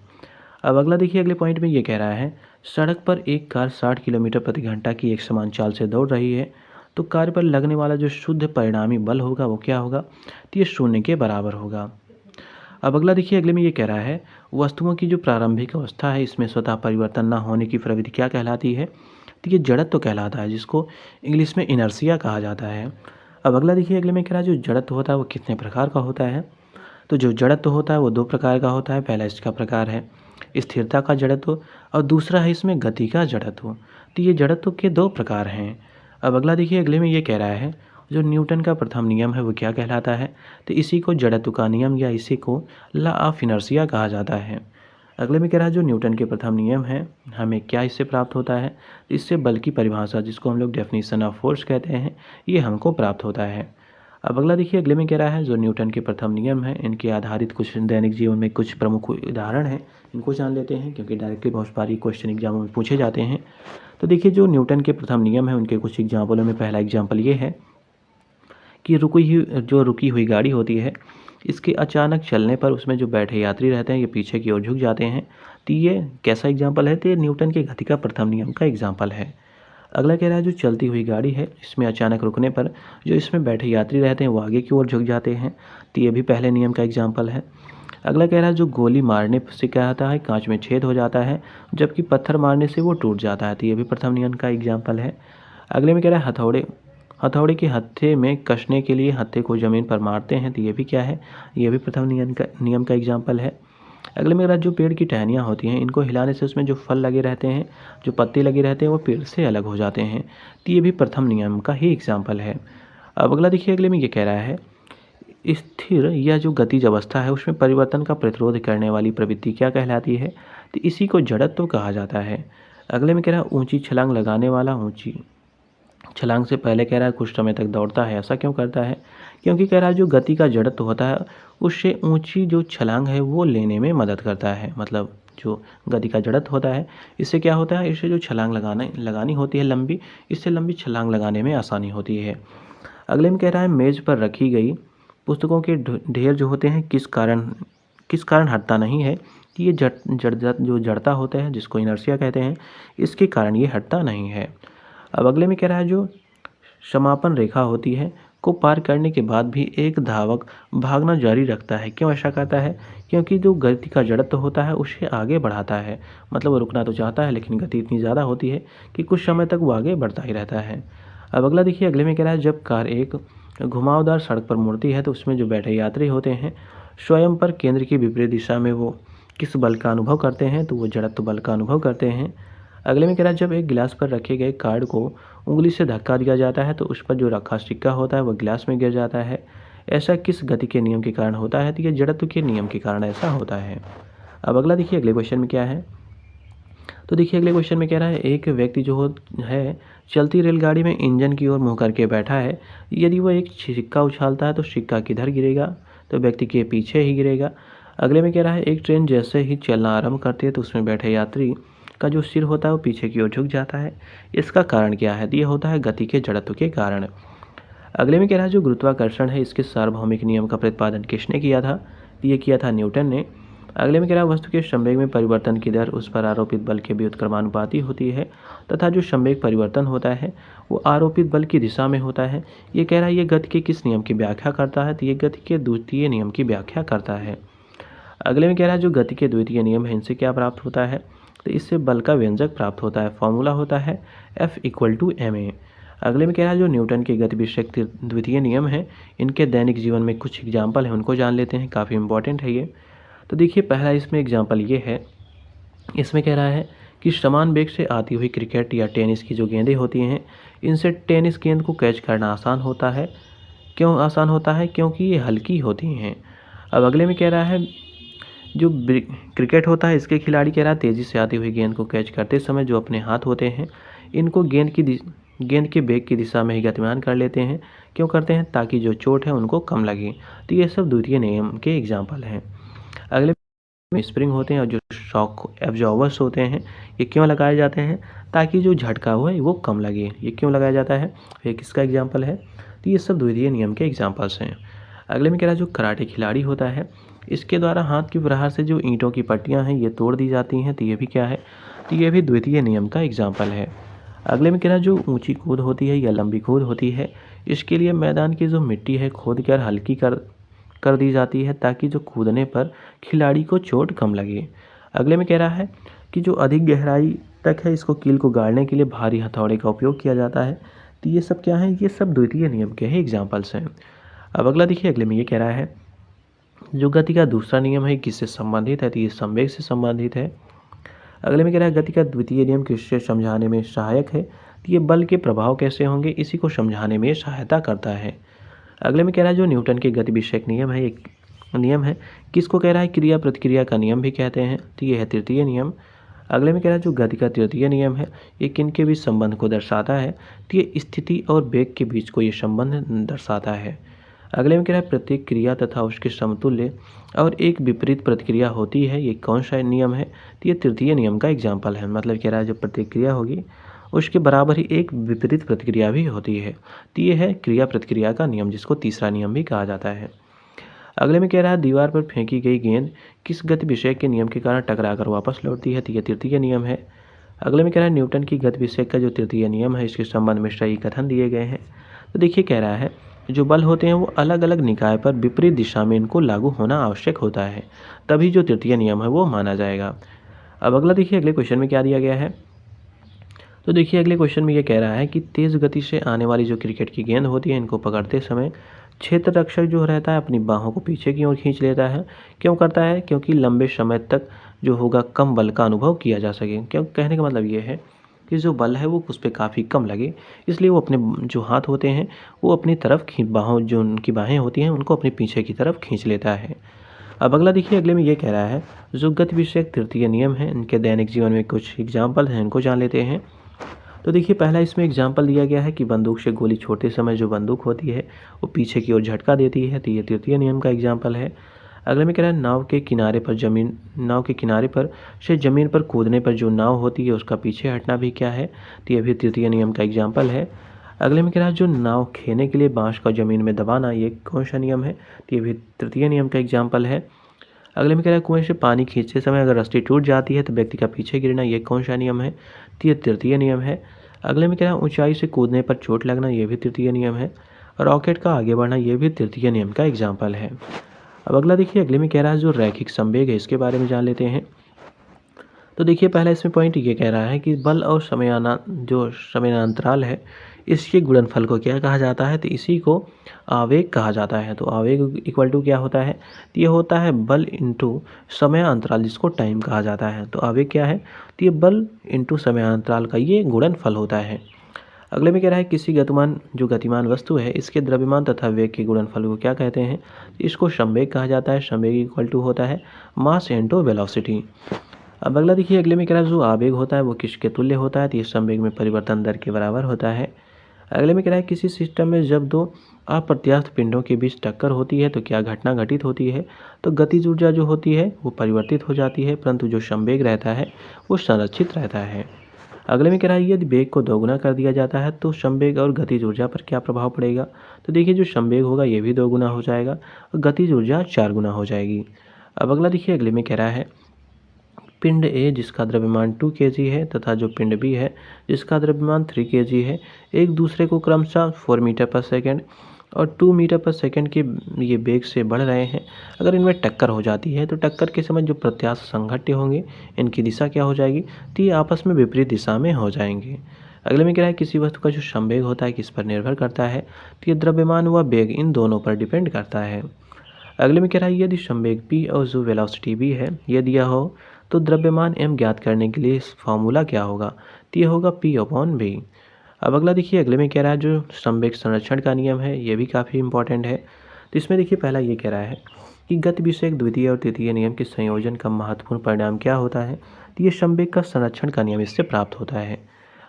अब अगला देखिए अगले पॉइंट में ये कह रहा है सड़क पर एक कार 60 किलोमीटर प्रति घंटा की एक समान चाल से दौड़ रही है, तो कार पर लगने वाला जो शुद्ध परिणामी बल होगा वो क्या होगा, तो ये शून्य के बराबर होगा। अब अगला देखिए अगले में ये कह रहा है वस्तुओं की जो प्रारंभिक अवस्था है इसमें स्वतः परिवर्तन न होने की प्रवृत्ति क्या कहलाती है, तो ये जड़त्व कहलाता है, जिसको इंग्लिश में इनर्शिया कहा जाता है। अब अगला देखिए अगले में कह रहा है जो जड़त्व होता है वो कितने प्रकार का होता है, तो जो जड़त्व होता है वो दो प्रकार का होता है। पहला इसका प्रकार है स्थिरता का जड़त्व और दूसरा है इसमें गति का जड़त्व। तो ये जड़त्व के दो प्रकार हैं। अब अगला देखिए अगले में ये कह रहा है जो न्यूटन का प्रथम नियम है वो क्या कहलाता है, तो इसी को जड़त्व का नियम या इसी को लॉ ऑफ इनर्शिया कहा जाता है। अगले में कह रहा है जो न्यूटन के प्रथम नियम है हमें क्या इससे प्राप्त होता है, इससे बल की परिभाषा जिसको हम लोग डेफिनेशन ऑफ फोर्स कहते हैं ये हमको प्राप्त होता है। अब अगला देखिए अगले में कह रहा है जो न्यूटन के प्रथम नियम है इनके आधारित कुछ दैनिक जीवन में कुछ प्रमुख उदाहरण हैं, इनको जान लेते हैं क्योंकि डायरेक्टली बहुत सारी क्वेश्चन एग्जामों में पूछे जाते हैं। तो देखिए जो न्यूटन के प्रथम नियम है उनके कुछ एग्जाम्पलों में पहला एग्जाम्पल ये है कि रुकी हुई गाड़ी होती है इसके अचानक चलने पर उसमें जो बैठे यात्री रहते हैं ये पीछे की ओर झुक जाते हैं। तो ये कैसा एग्जाम्पल है, तो ये न्यूटन के गति का प्रथम नियम का एग्जाम्पल है। अगला कह रहा है जो चलती हुई गाड़ी है इसमें अचानक रुकने पर जो इसमें बैठे यात्री रहते हैं वो आगे की ओर झुक जाते हैं, तो ये भी पहले नियम का एग्जाम्पल है। अगला कह रहा है जो गोली मारने से क्या होता है कांच में छेद हो जाता है जबकि पत्थर मारने से वो टूट जाता है, तो ये भी प्रथम नियम का एग्जाम्पल है। अगले में कह रहा है हथौड़े के हत्थे में कसने के लिए हत्थे को ज़मीन पर मारते हैं, तो ये भी क्या है, ये भी प्रथम नियम का एग्जाम्पल है। अगले में जो पेड़ की टहनियाँ होती हैं इनको हिलाने से उसमें जो फल लगे रहते हैं जो पत्ते लगे रहते हैं वो पेड़ से अलग हो जाते हैं, तो ये भी प्रथम नियम का ही एग्जाम्पल है। अब अगला देखिए अगले में ये कह रहा है स्थिर या जो गतिज अवस्था है उसमें परिवर्तन का प्रतिरोध करने वाली प्रवृत्ति क्या कहलाती है, तो इसी को जड़त्व कहा जाता है। अगले में कह रहा है ऊंची छलांग लगाने वाला ऊंची छलांग से पहले कह रहा है कुछ समय तक दौड़ता है, ऐसा क्यों करता है, क्योंकि कह रहा है जो गति का जड़त्व होता है उससे ऊंची जो छलांग है वो लेने में मदद करता है। मतलब जो गति का जड़त्व होता है इससे क्या होता है, इससे जो छलांग लगानी होती है लंबी, इससे लंबी छलांग लगाने में आसानी होती है। अगले में कह रहा है मेज़ पर रखी गई पुस्तकों के ढेर जो होते हैं किस कारण हटता नहीं है, कि ये जो जड़ता होता है जिसको इनर्शिया कहते हैं इसके कारण ये हटता नहीं है। अब अगले में कह रहा है जो समापन रेखा होती है को पार करने के बाद भी एक धावक भागना जारी रखता है। क्यों ऐसा करता है? क्योंकि जो गति का जड़त्व होता है उसे आगे बढ़ाता है। मतलब वो रुकना तो चाहता है लेकिन गति इतनी ज़्यादा होती है कि कुछ समय तक वो आगे बढ़ता ही रहता है। अब अगला देखिए, अगले में कह रहा है जब कार एक घुमावदार सड़क पर मुड़ती है तो उसमें जो बैठे यात्री होते हैं स्वयं पर केंद्र की विपरीत दिशा में वो किस बल का अनुभव करते हैं? तो वो जड़त्व बल का अनुभव करते हैं। अगले में कह रहा है जब एक गिलास पर रखे गए कार्ड को उंगली से धक्का दिया जाता है तो उस पर जो रखा सिक्का होता है वह गिलास में गिर जाता है। ऐसा किस गति के नियम के कारण होता है? तो ये जड़त्व के नियम के कारण ऐसा होता है। अब अगला देखिए, अगले क्वेश्चन में क्या है? तो देखिए अगले क्वेश्चन में कह रहा है एक व्यक्ति है चलती रेलगाड़ी में इंजन की ओर मुँह करके बैठा है। यदि वो एक सिक्का उछालता है तो सिक्का किधर गिरेगा? तो व्यक्ति के पीछे ही गिरेगा। अगले में कह रहा है एक ट्रेन जैसे ही चलना आरंभ करती है तो उसमें बैठे यात्री का जो सिर होता है वो पीछे की ओर झुक जाता है। इसका कारण क्या है? तो ये होता है गति के जड़त्व के कारण। अगले में कह रहा है जो गुरुत्वाकर्षण है इसके सार्वभौमिक नियम का प्रतिपादन किसने किया था? तो ये किया था न्यूटन ने। अगले में कह रहा है वस्तु के संवेग में परिवर्तन की दर उस पर आरोपित बल के व्युत्क्रमानुपाती होती है तथा जो संवेग परिवर्तन होता है वो आरोपित बल की दिशा में होता है। ये कह रहा है ये गति के किस नियम की व्याख्या करता है? तो ये गति के द्वितीय नियम की व्याख्या करता है। अगले में कह रहा है जो गति के द्वितीय नियम है इनसे क्या प्राप्त होता है? तो इससे बल का व्यंजक प्राप्त होता है। फॉर्मूला होता है F=ma। अगले में कह रहा है जो न्यूटन के गति विषयक द्वितीय नियम है इनके दैनिक जीवन में कुछ एग्जाम्पल हैं उनको जान लेते हैं। काफ़ी इंपॉर्टेंट है ये। तो देखिए पहला इसमें एग्जाम्पल ये है, इसमें कह रहा है कि समान वेग से आती हुई क्रिकेट या टेनिस की जो गेंदें होती हैं इनसे टेनिस गेंद को कैच करना आसान होता है। क्यों आसान होता है? क्योंकि ये हल्की होती हैं। अब अगले में कह रहा है जो क्रिकेट होता है इसके खिलाड़ी कह रहा है तेज़ी से आती हुई गेंद को कैच करते समय जो अपने हाथ होते हैं इनको गेंद के बेग की दिशा में ही गतिमान कर लेते हैं। क्यों करते हैं? ताकि जो चोट है उनको कम लगे। तो ये सब द्वितीय नियम के एग्जाम्पल हैं। अगले में स्प्रिंग होते हैं और जो शॉक एब्जॉर्बर्स होते हैं ये क्यों लगाए जाते हैं? ताकि जो झटका हुआ है वो कम लगे। ये क्यों लगाया जाता है? ये किसका एग्जाम्पल है? तो ये सब द्वितीय नियम के एग्जाम्पल्स हैं। अगले में कह रहा है जो कराटे खिलाड़ी होता है इसके द्वारा हाथ की प्रहार से जो ईंटों की पट्टियां हैं ये तोड़ दी जाती हैं। तो ये भी क्या है? तो ये भी द्वितीय नियम का एग्जाम्पल है। अगले में कह रहा है जो ऊंची कूद होती है या लंबी कूद होती है इसके लिए मैदान की जो मिट्टी है खोद कर हल्की कर दी जाती है ताकि जो कूदने पर खिलाड़ी को चोट कम लगे। अगले में कह रहा है कि जो अधिक गहराई तक है इसको कील को गाड़ने के लिए भारी हथौड़े का उपयोग किया जाता है। तो ये सब क्या है? ये सब द्वितीय नियम के ही एग्जाम्पल्स हैं। अब अगला देखिए, अगले में ये कह रहा है जो गति का दूसरा नियम है किससे संबंधित है? तो ये संवेग से संबंधित है। अगले में कह रहा है गति का द्वितीय नियम किससे समझाने में सहायक है? तो ये बल के प्रभाव कैसे होंगे इसी को समझाने में सहायता करता है। अगले में कह रहा है जो न्यूटन के गति विषयक नियम है एक नियम है किसको कह रहा है? क्रिया प्रतिक्रिया का नियम भी कहते हैं। तो ये है तृतीय नियम। अगले में कह रहा है जो गति का तृतीय नियम है ये किनके बीच संबंध को दर्शाता है? तो ये स्थिति और वेग के बीच को ये संबंध दर्शाता है। अगले में कह रहा है प्रत्येक क्रिया तथा उसके समतुल्य और एक विपरीत प्रतिक्रिया होती है। ये कौन सा नियम है? तो ये तृतीय नियम का एग्जाम्पल है। मतलब कह रहा है जो प्रत्येक क्रिया होगी उसके बराबर ही एक विपरीत प्रतिक्रिया भी होती है। तो ये है क्रिया प्रतिक्रिया का नियम जिसको तीसरा नियम भी कहा जाता है। अगले में कह रहा है दीवार पर फेंकी गई गेंद किस गति विषय के नियम के कारण टकराकर वापस लौटती है? तो यह तृतीय नियम है। अगले में कह रहा है न्यूटन की गति विषय का जो तृतीय नियम है इसके संबंध में सही कथन दिए गए हैं। तो देखिए कह रहा है जो बल होते हैं वो अलग अलग निकाय पर विपरीत दिशा में इनको लागू होना आवश्यक होता है, तभी जो तृतीय नियम है वो माना जाएगा। अब अगला देखिए अगले क्वेश्चन में क्या दिया गया है। तो देखिए अगले क्वेश्चन में ये कह रहा है कि तेज़ गति से आने वाली जो क्रिकेट की गेंद होती है इनको पकड़ते समय क्षेत्र रक्षक जो रहता है अपनी बाहों को पीछे की ओर खींच लेता है। क्यों करता है? क्योंकि लंबे समय तक जो होगा कम बल का अनुभव किया जा सके। क्यों कहने का मतलब ये है कि जो बल है वो उस पर काफ़ी कम लगे, इसलिए वो अपने जो हाथ होते हैं वो अपनी तरफ बाहों जो उनकी बाहें होती हैं उनको अपने पीछे की तरफ खींच लेता है। अब अगला देखिए अगले में ये कह रहा है जो गति विषयक तृतीय नियम है इनके दैनिक जीवन में कुछ एग्जाम्पल हैं इनको जान लेते हैं। तो देखिए पहला इसमें एग्जाम्पल दिया गया है कि बंदूक से गोली छोड़ते समय जो बंदूक होती है वो पीछे की ओर झटका देती है। तो ये तृतीय नियम का एग्जाम्पल है। अगले में कह रहा है नाव के किनारे पर से ज़मीन पर कूदने पर जो नाव होती है उसका पीछे हटना भी क्या है? तो ये भी तृतीय नियम का एग्जाम्पल है। अगले में कह रहा है जो नाव खेने के लिए बाँस को ज़मीन में दबाना ये कौन सा नियम है? तो ये भी तृतीय नियम का एग्जाम्पल है। अगले में कह रहा है कुएं से पानी खींचते समय अगर रस्सी टूट जाती है तो व्यक्ति का पीछे गिरना ये कौन सा नियम है? तो ये तृतीय नियम है। अगले में कह रहा है ऊंचाई से कूदने पर चोट लगना ये भी तृतीय नियम है। रॉकेट का आगे बढ़ना ये भी तृतीय नियम का एग्जाम्पल है। अब अगला देखिए, अगले में कह रहा है जो रैखिक संवेग है इसके बारे में जान लेते हैं। तो देखिए पहला इसमें पॉइंट ये कह रहा है कि बल और जो समयांतराल है इसके गुणनफल को क्या कहा जाता है, तो इसी को आवेग कहा जाता है। तो आवेग इक्वल टू क्या होता है, तो ये होता है बल इंटू समयांतराल जिसको टाइम कहा जाता है। तो आवेग क्या है, तो ये बल इंटू समयांतराल का ये गुणनफल होता है। अगले में कह रहा है किसी गतिमान वस्तु है इसके द्रव्यमान तथा वेग के गुणनफल को क्या कहते हैं, इसको संवेग कहा जाता है। संवेग इक्वल टू होता है मास इंटू वेलोसिटी। अब अगला देखिए, अगले में कह रहा है जो आवेग होता है वो किसके तुल्य होता है, तो ये संवेग में परिवर्तन दर के बराबर होता है। अगले में कह रहा है किसी सिस्टम में जब दो अप्रत्यास्थ पिंडों के बीच टक्कर होती है तो क्या घटना घटित होती है, तो गतिज ऊर्जा जो होती है वो परिवर्तित हो जाती है, परंतु जो संवेग रहता है वो संरक्षित रहता है। अगले में कह रहा है यदि वेग को दोगुना कर दिया जाता है तो संवेग और गतिज ऊर्जा पर क्या प्रभाव पड़ेगा, तो देखिए जो संवेग होगा ये भी दोगुना हो जाएगा और गतिज ऊर्जा 4 गुना हो जाएगी। अब अगला देखिए, अगले में कह रहा है पिंड ए जिसका द्रव्यमान 2 kg है तथा जो पिंड बी है जिसका द्रव्यमान 3 kg है, एक दूसरे को क्रमशः 4 मीटर पर सेकेंड और 2 मीटर पर सेकेंड के ये वेग से बढ़ रहे हैं। अगर इनमें टक्कर हो जाती है तो टक्कर के समय जो प्रत्यास्थ संघट्य होंगे इनकी दिशा क्या हो जाएगी, तो ये आपस में विपरीत दिशा में हो जाएंगे। अगले में कह रहा है किसी वस्तु का जो संवेग होता है किस पर निर्भर करता है, तो ये द्रव्यमान व वेग इन दोनों पर डिपेंड करता है। अगले में कह रहा है यदि संवेग p और जो वेलोसिटी v है ये दिया हो तो द्रव्यमान m ज्ञात करने के लिए फॉर्मूला क्या होगा, तो ये होगा p/v। अब अगला देखिए, अगले में कह रहा है जो संवेग संरक्षण का नियम है ये भी काफ़ी इंपॉर्टेंट है। तो इसमें देखिए पहला ये कह रहा है कि गति विषयक द्वितीय और तृतीय नियम के संयोजन का महत्वपूर्ण परिणाम क्या होता है, तो ये संवेग का संरक्षण का नियम इससे प्राप्त होता है।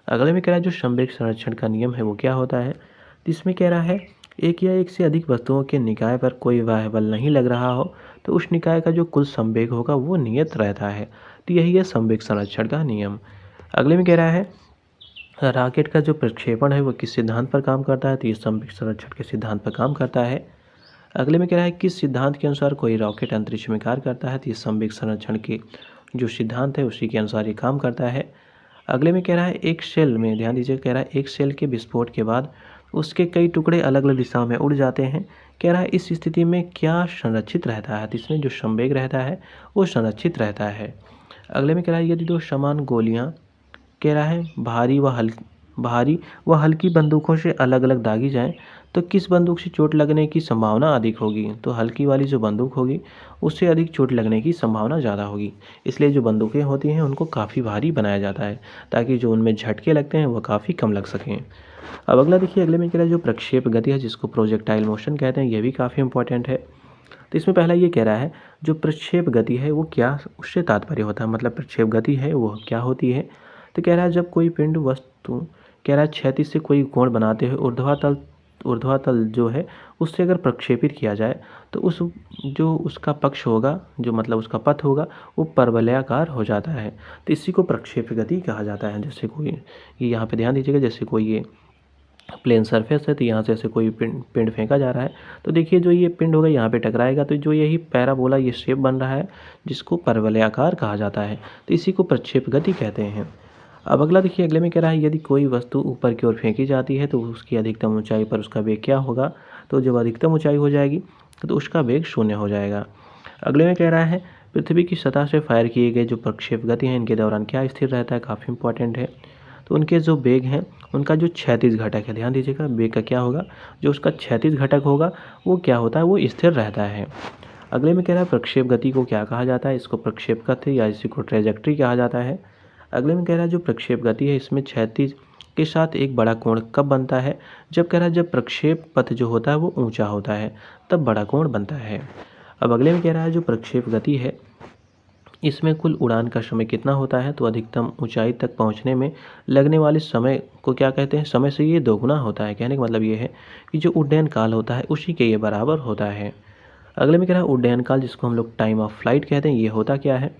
अगले में कह रहा है जो संवेग संरक्षण का नियम है वो क्या होता है, तो इसमें कह रहा है एक या एक से अधिक वस्तुओं के निकाय पर कोई बाह्य बल नहीं लग रहा हो तो उस निकाय का जो कुल संवेग होगा वो नियत रहता है। तो यही है संवेग संरक्षण का नियम। अगले में कह रहा है रॉकेट का जो प्रक्षेपण है वो किस सिद्धांत पर काम करता है, तो ये संवेग संरक्षण के सिद्धांत पर काम करता है। अगले में कह रहा है किस सिद्धांत के अनुसार कोई रॉकेट अंतरिक्ष में कार्य करता है, तो ये संवेग संरक्षण के जो सिद्धांत है उसी के अनुसार ये काम करता है। अगले में कह रहा है एक सेल में, ध्यान दीजिए, कह रहा है एक सेल के विस्फोट के बाद उसके कई टुकड़े अलग अलग दिशाओं में उड़ जाते हैं। कह रहा है इस स्थिति में क्या संरक्षित रहता है, तो इसमें जो संवेग रहता है वो संरक्षित रहता है। अगले में कह रहा है यदि दो समान गोलियां, कह रहा है भारी व हल्की बंदूकों से अलग अलग दागी जाएं तो किस बंदूक से चोट लगने की संभावना अधिक होगी, तो हल्की वाली जो बंदूक होगी उससे अधिक चोट लगने की संभावना ज़्यादा होगी। इसलिए जो बंदूकें होती हैं उनको काफ़ी भारी बनाया जाता है ताकि जो उनमें झटके लगते हैं वो काफ़ी कम लग सकें। अब अगला देखिए, अगले में कह रहा है जो प्रक्षेप गति है जिसको प्रोजेक्टाइल मोशन कहते हैं ये भी काफ़ी इंपॉर्टेंट है। तो इसमें पहला ये कह रहा है जो प्रक्षेप गति है वो क्या, उससे तात्पर्य होता है, मतलब प्रक्षेप गति है वो क्या होती है, तो कह रहा है जब कोई पिंड वस्तु, कह रहा है क्षैतिज से कोई कोण बनाते हुए ऊर्ध्वातल जो है उससे अगर प्रक्षेपित किया जाए तो उसका पक्ष होगा, जो मतलब उसका पथ होगा वो परवलयाकार हो जाता है। तो इसी को प्रक्षेप गति कहा जाता है। जैसे कोई ये यहाँ पे ध्यान दीजिएगा, जैसे कोई ये प्लेन सरफेस है तो यहाँ से ऐसे कोई पिंड फेंका जा रहा है तो देखिए जो ये पिंड होगा यहाँ पे टकराएगा तो जो यही पैराबोला ये शेप बन रहा है जिसको परवलयाकार कहा जाता है। तो इसी को प्रक्षेप गति कहते हैं। अब अगला देखिए, अगले में कह रहा है यदि कोई वस्तु ऊपर की ओर फेंकी जाती है तो उसकी अधिकतम ऊंचाई पर उसका वेग क्या होगा, तो जब अधिकतम ऊंचाई हो जाएगी तो उसका वेग 0 हो जाएगा। अगले में कह रहा है पृथ्वी की सतह से फायर किए गए जो प्रक्षेप गति हैं इनके दौरान क्या स्थिर रहता है, काफ़ी इंपॉर्टेंट है। तो उनके जो वेग हैं उनका जो क्षैतिज घटक है, ध्यान दीजिएगा वेग का क्या होगा, जो उसका क्षैतिज घटक होगा वो क्या होता है, वो स्थिर रहता है। अगले में कह रहा है प्रक्षेप गति को क्या कहा जाता है, इसको प्रक्षेप पथ या इसी को ट्रेजेक्ट्री कहा जाता है। अगले में कह रहा है जो प्रक्षेप गति है इसमें क्षैतिज के साथ एक बड़ा कोण कब बनता है, जब कह रहा है जब प्रक्षेप पथ जो होता है वो ऊंचा होता है तब बड़ा कोण बनता है। अब अगले में कह रहा है जो प्रक्षेप गति है इसमें कुल उड़ान का समय कितना होता है, तो अधिकतम ऊंचाई तक पहुंचने में लगने वाले समय को क्या कहते हैं, समय से ये दोगुना होता है। कहने का मतलब ये है कि जो उड्डयन काल होता है उसी के ये बराबर होता है। अगले में कह रहा है उड्डयन काल जिसको हम लोग टाइम ऑफ फ्लाइट कहते हैं ये होता क्या है,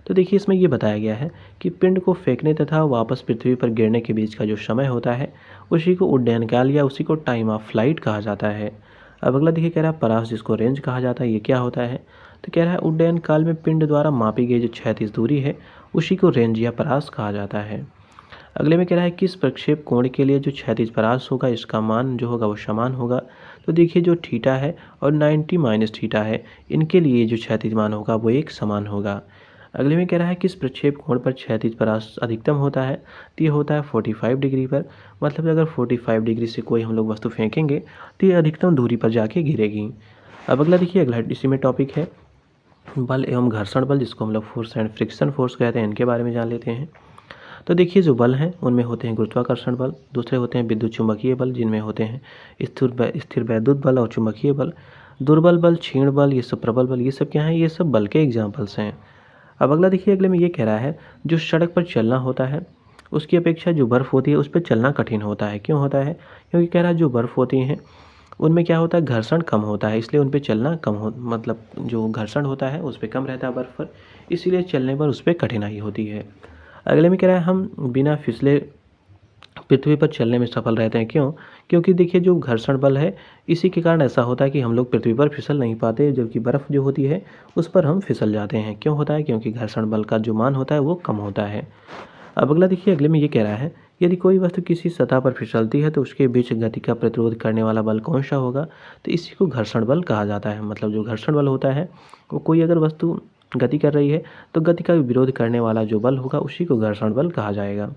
तो देखिए इसमें ये बताया गया है कि पिंड को फेंकने तथा वापस पृथ्वी पर गिरने के बीच का जो समय होता है उसी को उड्डयन काल या उसी को टाइम ऑफ फ्लाइट कहा जाता है। अब अगला देखिए कह रहा है परास जिसको रेंज कहा जाता है ये क्या होता है, तो कह रहा है उड्डयन काल में पिंड द्वारा मापी गई जो क्षैतिज दूरी है उसी को रेंज या परास कहा जाता है। अगले में कह रहा है किस प्रक्षेप कोण के लिए जो क्षैतिज परास होगा इसका मान जो होगा वो समान होगा। तो देखिए जो थीटा है और 90 माइनस थीटा है, इनके लिए जो क्षैतिज मान होगा वो एक समान होगा। अगले में कह रहा है किस प्रक्षेप कोण पर क्षैतिज परास अधिकतम होता है। तो ये होता है 45 डिग्री पर। मतलब अगर 45 डिग्री से कोई हम लोग वस्तु फेंकेंगे तो ये अधिकतम दूरी पर जाके गिरेगी। अब अगला देखिए, अगला इसी में टॉपिक है बल एवं घर्षण बल, जिसको हम लोग फोर्स एंड फ्रिक्शन फोर्स कहते हैं, इनके बारे में जान लेते हैं। तो देखिए जो बल हैं उनमें होते हैं गुरुत्वाकर्षण बल, दूसरे होते हैं विद्युत चुंबकीय बल जिनमें होते हैं स्थिर वैद्युत बल और चुंबकीय बल, दुर्बल बल, क्षीण बल, ये सब प्रबल बल, ये सब क्या है, ये सब बल के एग्जाम्पल्स हैं। अब अगला देखिए, अगले में ये कह रहा है जो सड़क पर चलना होता है उसकी अपेक्षा जो बर्फ़ होती है उस पर चलना कठिन होता है। क्यों होता है? क्योंकि कह रहा है जो बर्फ़ होती हैं उनमें क्या होता है, घर्षण कम होता है, इसलिए उन पे चलना कम हो, मतलब जो घर्षण होता है उस पर कम रहता है बर्फ़ पर, इसीलिए चलने पर उस पर कठिनाई होती है। अगले में कह रहा है हम बिना फिसले पृथ्वी पर चलने में सफल रहते हैं। क्यों? क्योंकि देखिए जो घर्षण बल है इसी के कारण ऐसा होता है कि हम लोग पृथ्वी पर फिसल नहीं पाते, जबकि बर्फ़ जो होती है उस पर हम फिसल जाते हैं। क्यों होता है? क्योंकि घर्षण बल का जो मान होता है वो कम होता है। अब अगला देखिए, अगले में ये कह रहा है यदि कोई वस्तु किसी सतह पर फिसलती है तो उसके बीच गति का प्रतिरोध करने वाला बल कौन सा होगा। तो इसी को घर्षण बल कहा जाता है। मतलब जो घर्षण बल होता है वो कोई अगर वस्तु गति कर रही है तो गति का विरोध करने वाला जो बल होगा उसी को घर्षण बल कहा जाएगा।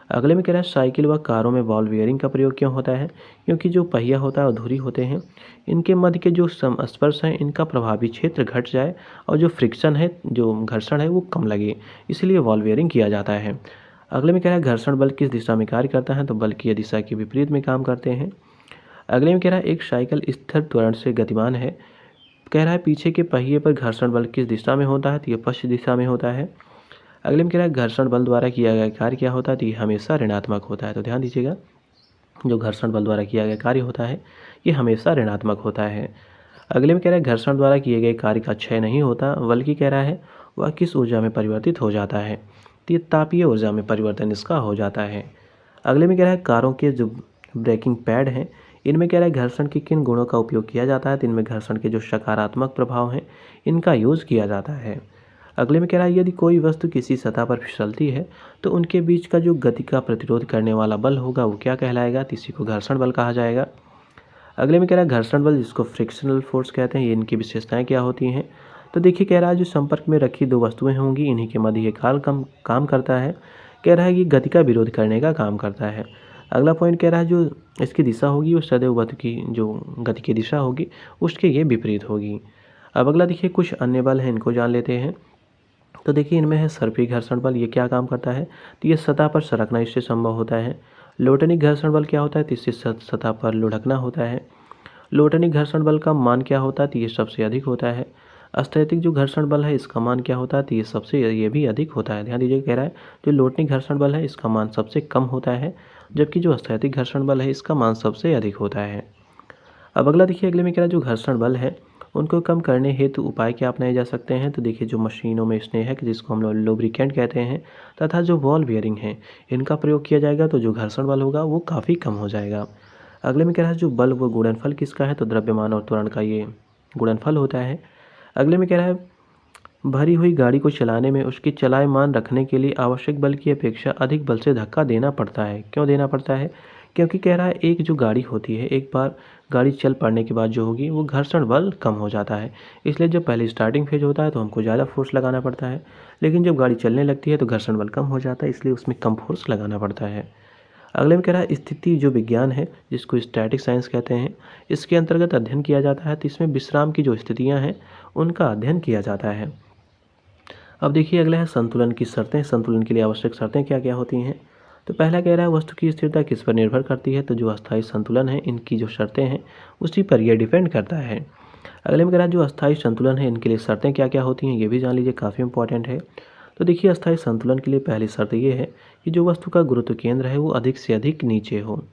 अगले में कह रहा है साइकिल व कारों में बॉल बेयरिंग का प्रयोग क्यों होता है। क्योंकि जो पहिया होता है और धुरी होते हैं, इनके मध्य के जो संस्पर्श हैं इनका प्रभावी क्षेत्र घट जाए और जो फ्रिक्शन है, जो घर्षण है वो कम लगे, इसलिए बॉल बेयरिंग किया जाता है। अगले में कह रहा है घर्षण बल किस दिशा में कार्य करता है। तो बल की दिशा के विपरीत में काम करते हैं। अगले में कह रहा है एक साइकिल स्थिर त्वरण से गतिमान है। कह रहा है पीछे के पहिए पर घर्षण बल किस दिशा में होता है। तो ये पश्चिम दिशा में होता है। अगले में कह रहा है घर्षण बल द्वारा किया गया कार्य क्या होता है। तो ये हमेशा ऋणात्मक होता है। तो ध्यान दीजिएगा, जो घर्षण बल द्वारा किया गया कार्य होता है ये हमेशा ऋणात्मक होता है। अगले में कह रहा है घर्षण द्वारा किए गए कार्य का क्षय नहीं होता, बल्कि कह रहा है वह किस ऊर्जा में परिवर्तित हो जाता है। तो ये तापीय ऊर्जा में परिवर्तन इसका हो जाता है। अगले में कह रहा है कारों के जो ब्रेकिंग पैड हैं इनमें कह रहा है घर्षण के किन गुणों का उपयोग किया जाता है। तो इनमें घर्षण के जो सकारात्मक प्रभाव हैं इनका यूज़ किया जाता है। अगले में कह रहा है यदि कोई वस्तु किसी सतह पर फिसलती है तो उनके बीच का जो गति का प्रतिरोध करने वाला बल होगा वो क्या कहलाएगा। तो इसी को घर्षण बल कहा जाएगा। अगले में कह रहा है घर्षण बल जिसको फ्रिक्शनल फोर्स कहते हैं, ये इनकी विशेषताएं क्या होती हैं। तो देखिए कह रहा है जो संपर्क में रखी दो वस्तुएं होंगी इन्हीं के मध्य ये काम करता है। कह रहा है कि गति का विरोध करने का काम करता है। अगला पॉइंट कह रहा है जो इसकी दिशा होगी वो सदैव वस्तु की जो गति की दिशा होगी उसके ये विपरीत होगी। अब अगला देखिए कुछ अन्य बल हैं, इनको जान लेते हैं। तो देखिए इनमें है सर्पी घर्षण बल, ये क्या काम करता है। तो ये सतह पर सरकना इससे संभव होता है। लोटनिक घर्षण बल क्या होता है। तो इससे सतह पर लुढ़कना होता है। लोटनिक घर्षण बल का मान क्या होता है। तो ये सबसे अधिक होता है। स्थैतिक जो घर्षण बल है इसका मान क्या होता है। तो ये भी अधिक होता है। ध्यान दीजिए, कह रहा है जो लोटनिक घर्षण बल है इसका मान सबसे कम होता है, जबकि जो स्थैतिक घर्षण बल है इसका मान सबसे अधिक होता है। अब अगला देखिए, अगले में कह रहा है जो घर्षण बल है उनको कम करने हेतु उपाय क्या अपनाए जा सकते हैं। तो देखिए जो मशीनों में स्नेहक जिसको हम लोग लुब्रिकेंट कहते हैं तथा जो बॉल बेयरिंग है इनका प्रयोग किया जाएगा तो जो घर्षण बल होगा वो काफ़ी कम हो जाएगा। अगले में कह रहा है जो बल व गुणनफल किसका है। तो द्रव्यमान और त्वरण का ये गुणनफल होता है। अगले में कह रहा है भरी हुई गाड़ी को चलाने में उसकी चलायमान रखने के लिए आवश्यक बल की अपेक्षा अधिक बल से धक्का देना पड़ता है। क्यों देना पड़ता है? क्योंकि कह रहा है एक जो गाड़ी होती है एक बार गाड़ी चल पड़ने के बाद जो होगी वो घर्षण बल कम हो जाता है, इसलिए जब पहले स्टार्टिंग फेज होता है तो हमको ज़्यादा फोर्स लगाना पड़ता है, लेकिन जब गाड़ी चलने लगती है तो घर्षण बल कम हो जाता है, इसलिए उसमें कम फोर्स लगाना पड़ता है। अगले में कह रहा है स्थिति जो विज्ञान है जिसको स्टैटिक साइंस कहते हैं, इसके अंतर्गत अध्ययन किया जाता है। तो इसमें विश्राम की जो स्थितियाँ हैं उनका अध्ययन किया जाता है। अब देखिए अगला है संतुलन की शर्तें। संतुलन के लिए आवश्यक शर्तें क्या क्या होती हैं। तो पहला कह रहा है वस्तु की स्थिरता किस पर निर्भर करती है। तो जो अस्थायी संतुलन है इनकी जो शर्तें हैं उसी पर यह डिपेंड करता है। अगले में कह रहा है जो अस्थायी संतुलन है इनके लिए शर्तें क्या क्या होती हैं, ये भी जान लीजिए, काफ़ी इंपॉर्टेंट है। तो देखिए अस्थायी संतुलन के लिए पहली शर्त ये है कि जो वस्तु का गुरुत्व केंद्र है वो अधिक से अधिक नीचे हो।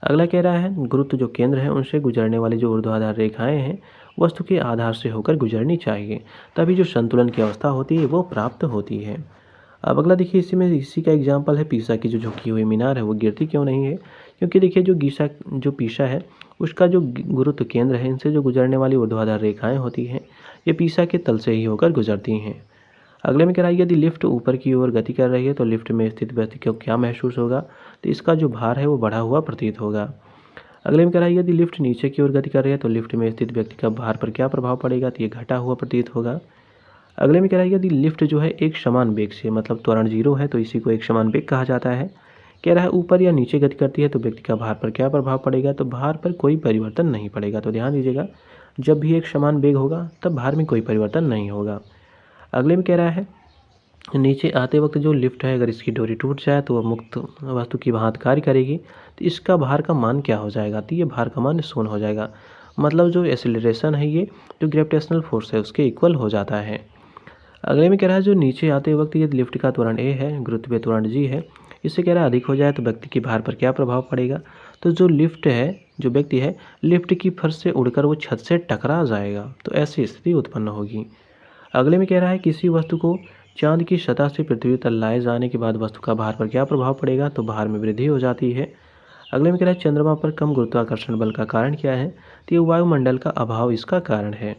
अगला कह रहा है गुरुत्व जो केंद्र है उनसे गुजरने वाली जो ऊर्ध्वाधर रेखाएं हैं वस्तु के आधार से होकर गुजरनी चाहिए, तभी जो संतुलन की अवस्था होती है वो प्राप्त होती है। अब अगला देखिए इसी का एग्जाम्पल है पीसा की जो झुकी हुई मीनार है वो गिरती क्यों नहीं है। क्योंकि देखिए जो पीसा है उसका जो गुरुत्व केंद्र है इनसे जो गुजरने वाली ऊर्ध्वाधर रेखाएं होती हैं ये पीसा के तल से ही होकर गुजरती हैं। अगले में कह रहा है यदि लिफ्ट ऊपर की ओर गति कर रही है तो लिफ्ट में स्थित व्यक्ति को क्या महसूस होगा, तो इसका जो भार है वो बढ़ा हुआ प्रतीत होगा। अगले में कह रहा है यदि लिफ्ट नीचे की ओर गति कर रही है तो लिफ्ट में स्थित व्यक्ति का भार पर क्या प्रभाव पड़ेगा, तो ये घटा हुआ प्रतीत होगा। अगले में कह रहा है यदि लिफ्ट जो है एक समान वेग से, मतलब त्वरण 0 है तो इसी को एक समान वेग कहा जाता है। कह रहा है ऊपर या नीचे गति करती है तो व्यक्ति का भार पर क्या प्रभाव पड़ेगा, तो भार पर कोई परिवर्तन नहीं पड़ेगा। तो ध्यान दीजिएगा, जब भी एक समान वेग होगा तब भार में कोई परिवर्तन नहीं होगा। अगले में कह रहा है नीचे आते वक्त जो लिफ्ट है अगर इसकी डोरी टूट जाए तो वह मुक्त वस्तु की भांति कार्य करेगी, तो इसका भार का मान क्या हो जाएगा, तो ये भार का मान 0 हो जाएगा। मतलब जो एक्सेलरेशन है ये जो ग्रेविटेशनल फोर्स है उसके इक्वल हो जाता है। अगले में कह रहा है जो नीचे आते वक्त ये लिफ्ट का त्वरण a है, गुरुत्वीय त्वरण g है, इससे कह रहा है अधिक हो जाए तो व्यक्ति के भार पर क्या प्रभाव पड़ेगा, तो जो लिफ्ट है, जो व्यक्ति है, लिफ्ट की फर्श से उड़कर वो छत से टकरा जाएगा, तो ऐसी स्थिति उत्पन्न होगी। अगले में कह रहा है किसी वस्तु को चांद की सतह से पृथ्वी तक लाए जाने के बाद वस्तु का भार पर क्या प्रभाव पड़ेगा, तो भार में वृद्धि हो जाती है। अगले में कह रहा है चंद्रमा पर कम गुरुत्वाकर्षण बल का कारण क्या है, तो ये वायुमंडल का अभाव इसका कारण है।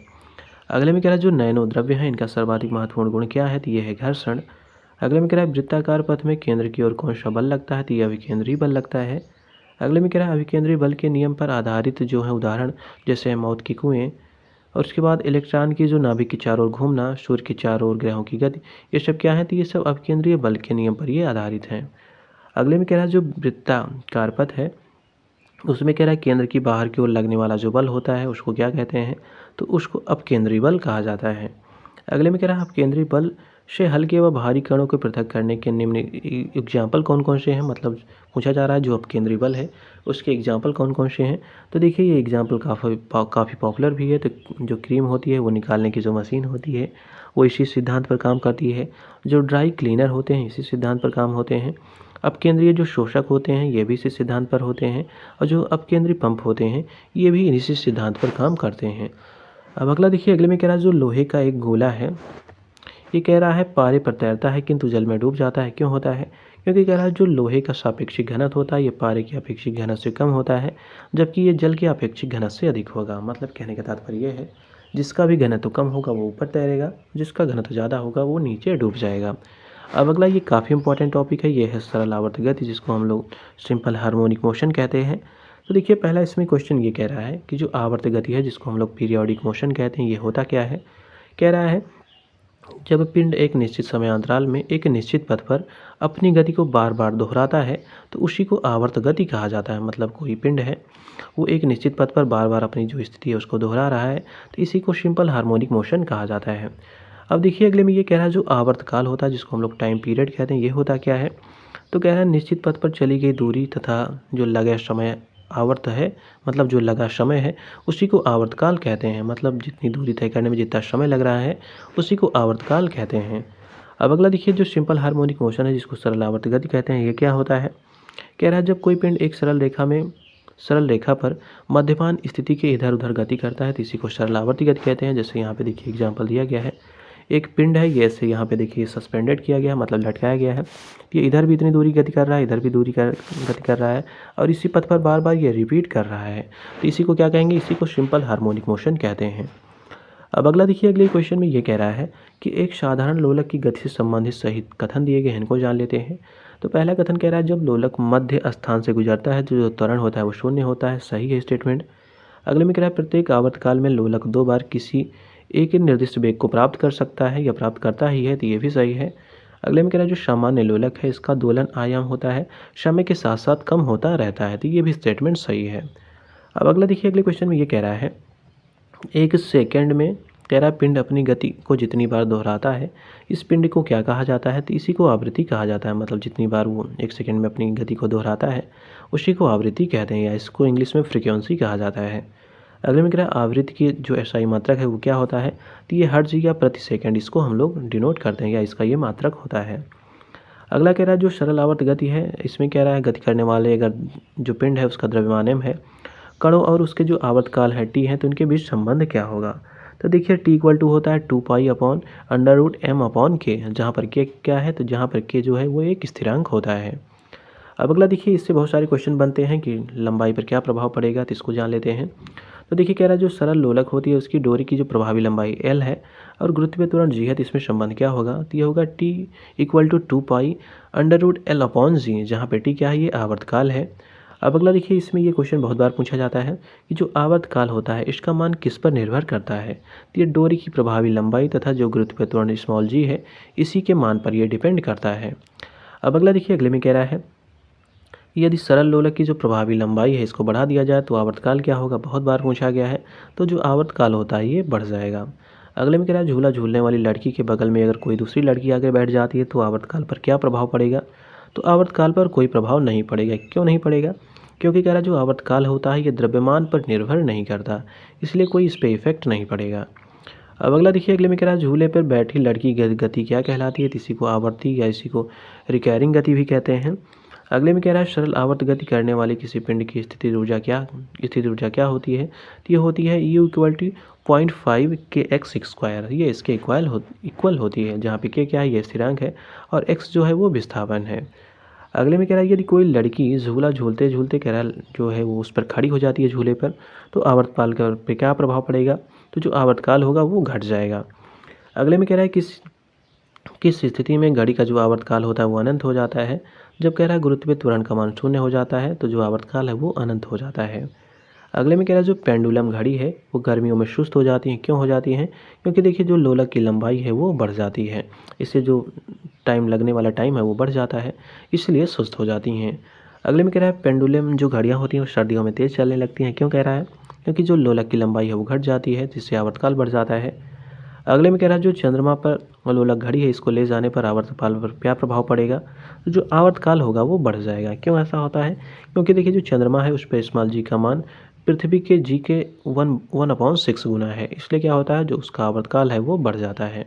अगले में कह रहा है जो नैनो द्रव्य हैं इनका सर्वाधिक महत्वपूर्ण गुण क्या है, तो ये है घर्षण। अगले में कह रहा है वृत्ताकार पथ में केंद्र की ओर कौन सा बल लगता है, तो ये अभिकेंद्री बल लगता है। अगले में कह रहा है अभिकेंद्री बल के नियम पर आधारित जो है उदाहरण जैसे मौत के कुएं, और उसके बाद इलेक्ट्रॉन की जो नाभिक के चारों ओर घूमना, सूर्य के चारों ओर ग्रहों की गति, ये सब क्या है, तो ये सब अभिकेंद्रीय बल के नियम पर ये आधारित हैं। अगले में कह रहा है जो वृत्ताकार पथ है उसमें कह रहा है केंद्र की बाहर की ओर लगने वाला जो बल होता है उसको क्या कहते हैं, तो उसको अपकेंद्री बल कहा जाता है। अगले में कह रहा है अपकेंद्री बल से हल्के व भारी कणों को पृथक करने के निम्न एग्जाम्पल कौन कौन से हैं, मतलब पूछा जा रहा है जो अपकेंद्री बल है उसके एग्जाम्पल कौन कौन से हैं। तो देखिए ये एग्जाम्पल काफ़ी पॉपुलर भी है। तो जो क्रीम होती है वो निकालने की जो मशीन होती है वो इसी सिद्धांत पर काम करती है। जो ड्राई क्लीनर होते हैं इसी सिद्धांत पर काम होते हैं। अपकेंद्रीय जो शोषक होते हैं ये भी इसी सिद्धांत पर होते हैं, और जो अपकेंद्री पंप होते हैं ये भी इसी सिद्धांत पर काम करते हैं। अब अगला देखिए, अगले में कह रहा है जो लोहे का एक गोला है ये कह रहा है पारे पर तैरता है किंतु जल में डूब जाता है, क्यों होता है, क्योंकि कह रहा है जो लोहे का सापेक्षिक घनत्व होता है ये पारे के अपेक्षिक घनत्व से कम होता है, जबकि ये जल के अपेक्षिक घनत्व से अधिक होगा। मतलब कहने का तात्पर्य ये है जिसका भी घनत्व कम होगा वो ऊपर तैरेगा, जिसका घनत्व ज़्यादा होगा वो नीचे डूब जाएगा। अब अगला ये काफ़ी इंपॉर्टेंट टॉपिक है, ये है सरल आवर्त गति जिसको हम लोग सिंपल हार्मोनिक मोशन कहते हैं। तो देखिए पहला इसमें क्वेश्चन ये कह रहा है कि जो आवर्त गति है जिसको हम लोग पीरियोडिक मोशन कहते हैं ये होता क्या है। कह रहा है जब पिंड एक निश्चित समयांतराल में एक निश्चित पथ पर अपनी गति को बार बार दोहराता है तो उसी को आवर्त गति कहा जाता है। मतलब कोई पिंड है वो एक निश्चित पथ पर बार बार अपनी जो स्थिति है उसको दोहरा रहा है तो इसी को सिंपल हार्मोनिक मोशन कहा जाता है। अब देखिए अगले में ये कह रहा है जो आवर्तकाल होता है जिसको हम लोग टाइम पीरियड कहते हैं ये होता क्या है। तो कह रहा है निश्चित पथ पर चली गई दूरी तथा जो लगा समय आवर्त है, मतलब जो लगा समय है उसी को आवर्तकाल कहते हैं। मतलब जितनी दूरी तय करने में जितना समय लग रहा है उसी को आवर्तकाल कहते हैं। अब अगला देखिए जो सिंपल हार्मोनिक मोशन है जिसको सरल आवर्त गति कहते हैं ये क्या होता है। कह रहा है जब कोई पिंड एक सरल रेखा पर मध्यमान स्थिति के इधर उधर गति करता है तो इसी को सरल आवर्ती गति कहते हैं। जैसे यहाँ पे देखिए एग्जाम्पल दिया गया है, एक पिंड है ये ऐसे यहाँ पे देखिए सस्पेंडेड किया गया है, मतलब लटकाया गया है। ये इधर भी इतनी दूरी गति कर रहा है, इधर भी गति कर रहा है और इसी पथ पर बार बार ये रिपीट कर रहा है, तो इसी को क्या कहेंगे, इसी को सिंपल हार्मोनिक मोशन कहते हैं। अब अगला देखिए अगले क्वेश्चन में ये कह रहा है कि एक साधारण लोलक की गति से संबंधित सही कथन दिए गए हैं, इनको जान लेते हैं। तो पहला कथन कह रहा है जब लोलक मध्य स्थान से गुजरता है तो जो त्वरण होता है वो शून्य होता है, सही है स्टेटमेंट। अगले में कह रहा है प्रत्येक आवर्तकाल में लोलक 2 बार किसी एक निर्दिष्ट वेग को प्राप्त कर सकता है या प्राप्त करता ही है, तो ये भी सही है। अगले में कह रहा है जो सामान्य लोलक है इसका दोलन आयाम होता है समय के साथ साथ कम होता रहता है, तो ये भी स्टेटमेंट सही है। अब अगला देखिए अगले क्वेश्चन में ये कह रहा है एक सेकंड में कह रहा है पिंड अपनी गति को जितनी बार दोहराता है इस पिंड को क्या कहा जाता है, तो इसी को आवृत्ति कहा जाता है। मतलब जितनी बार वो एक सेकंड में अपनी गति को दोहराता है उसी को आवृत्ति कहते हैं या इसको इंग्लिश में फ्रीक्वेंसी कहा जाता है। अगले में कह रहा है आवृत्ति की जो एसआई मात्रक है वो क्या होता है, तो ये हर्ट्ज या प्रति सेकंड इसको हम लोग डिनोट करते हैं या इसका ये मात्रक होता है। अगला कह रहा है जो सरल आवर्त गति है इसमें कह रहा है गति करने वाले अगर जो पिंड है उसका द्रव्यमान m है, कणों और उसके जो आवर्तकाल है t है, तो उनके बीच संबंध क्या होगा। तो देखिए t इक्वल टू होता है 2 पाई अपॉन √m/k, जहाँ पर k क्या है, तो जहाँ पर k जो है वो एक स्थिरांक होता है। अब अगला देखिए इससे बहुत सारे क्वेश्चन बनते हैं कि लंबाई पर क्या प्रभाव पड़ेगा, तो इसको जान लेते हैं। तो देखिए कह रहा है जो सरल लोलक होती है उसकी डोरी की जो प्रभावी लंबाई l है और गुरुत्वीय त्वरण g है, तो इसमें संबंध क्या होगा, तो ये होगा t equal to 2 pi √l/g, जहाँ पे t क्या है, ये आवर्तकाल है। अब अगला देखिए, इसमें ये क्वेश्चन बहुत बार पूछा जाता है कि जो आवर्तकाल होता है इसका मान किस पर निर्भर करता है, तो ये डोरी की प्रभावी लंबाई तथा जो गुरुत्वीय त्वरण स्मॉल g है इसी के मान पर यह डिपेंड करता है। अब अगला देखिए, अगले में कह रहा है यदि सरल लोलक की जो प्रभावी लंबाई है इसको बढ़ा दिया जाए तो आवर्तकाल क्या होगा, बहुत बार पूछा गया है, तो जो आवर्तकाल होता है ये बढ़ जाएगा। अगले में कह रहा है झूला झूलने वाली लड़की के बगल में अगर कोई दूसरी लड़की आकर बैठ जाती है तो आवर्तकाल पर क्या प्रभाव पड़ेगा, तो आवर्तकाल पर कोई प्रभाव नहीं पड़ेगा। क्यों नहीं पड़ेगा, क्योंकि कह रहा है जो आवर्तकाल होता है ये द्रव्यमान पर निर्भर नहीं करता, इसलिए कोई इस पर इफेक्ट नहीं पड़ेगा। अब अगला देखिए, अगले में कह रहा है झूले पर बैठी लड़की की गति क्या कहलाती है, तो इसी को आवर्ती या इसी को रिकैरिंग गति भी कहते हैं। अगले में कह रहा है सरल आवर्त गति करने वाले किसी पिंड की स्थिति ऊर्जा क्या होती है, तो ये होती है U इक्वल टू 0.5 kx², ये इसके इक्वल होती है, जहाँ पे k क्या है, ये स्थिरांक है और x जो है वो विस्थापन है। अगले में कह रहा है यदि कोई लड़की झूला झूलते झूलते कह रहा है जो है वो उस पर खड़ी हो जाती है झूले पर, तो आवर्तकाल पे क्या प्रभाव पड़ेगा, तो जो आवर्तकाल होगा वो घट जाएगा। अगले में कह रहा है किस स्थिति में घड़ी का जो आवर्तकाल होता है वो अनंत हो जाता है, जब कह रहा है गुरुत्वीय त्वरण का मान 0 हो जाता है तो जो आवर्तकाल है वो अनंत हो जाता है। अगले में कह रहा है जो पेंडुलम घड़ी है वो गर्मियों में सुस्त हो जाती है। क्यों हो जाती हैं, क्योंकि देखिए जो लोलक की लंबाई है वो बढ़ जाती है, इससे जो टाइम लगने वाला टाइम है वो बढ़ जाता है, इसलिए सुस्त हो जाती हैं। अगले में कह रहा है पेंडुलम जो घड़ियाँ होती हैं वो सर्दियों में तेज़ चलने लगती हैं। क्यों कह रहा है, क्योंकि जो लोलक की लंबाई है वो घट जाती है, जिससे आवर्तकाल बढ़ जाता है। अगले में कह रहा है जो चंद्रमा पर लोलक घड़ी है इसको ले जाने पर आवर्तकाल पर क्या प्रभाव पड़ेगा, तो जो आवर्तकाल होगा वो बढ़ जाएगा। क्यों ऐसा होता है, क्योंकि देखिए जो चंद्रमा है उस पर स्मॉल g का मान पृथ्वी के g के 1/6 गुना है, इसलिए क्या होता है जो उसका आवर्तकाल है वो बढ़ जाता है।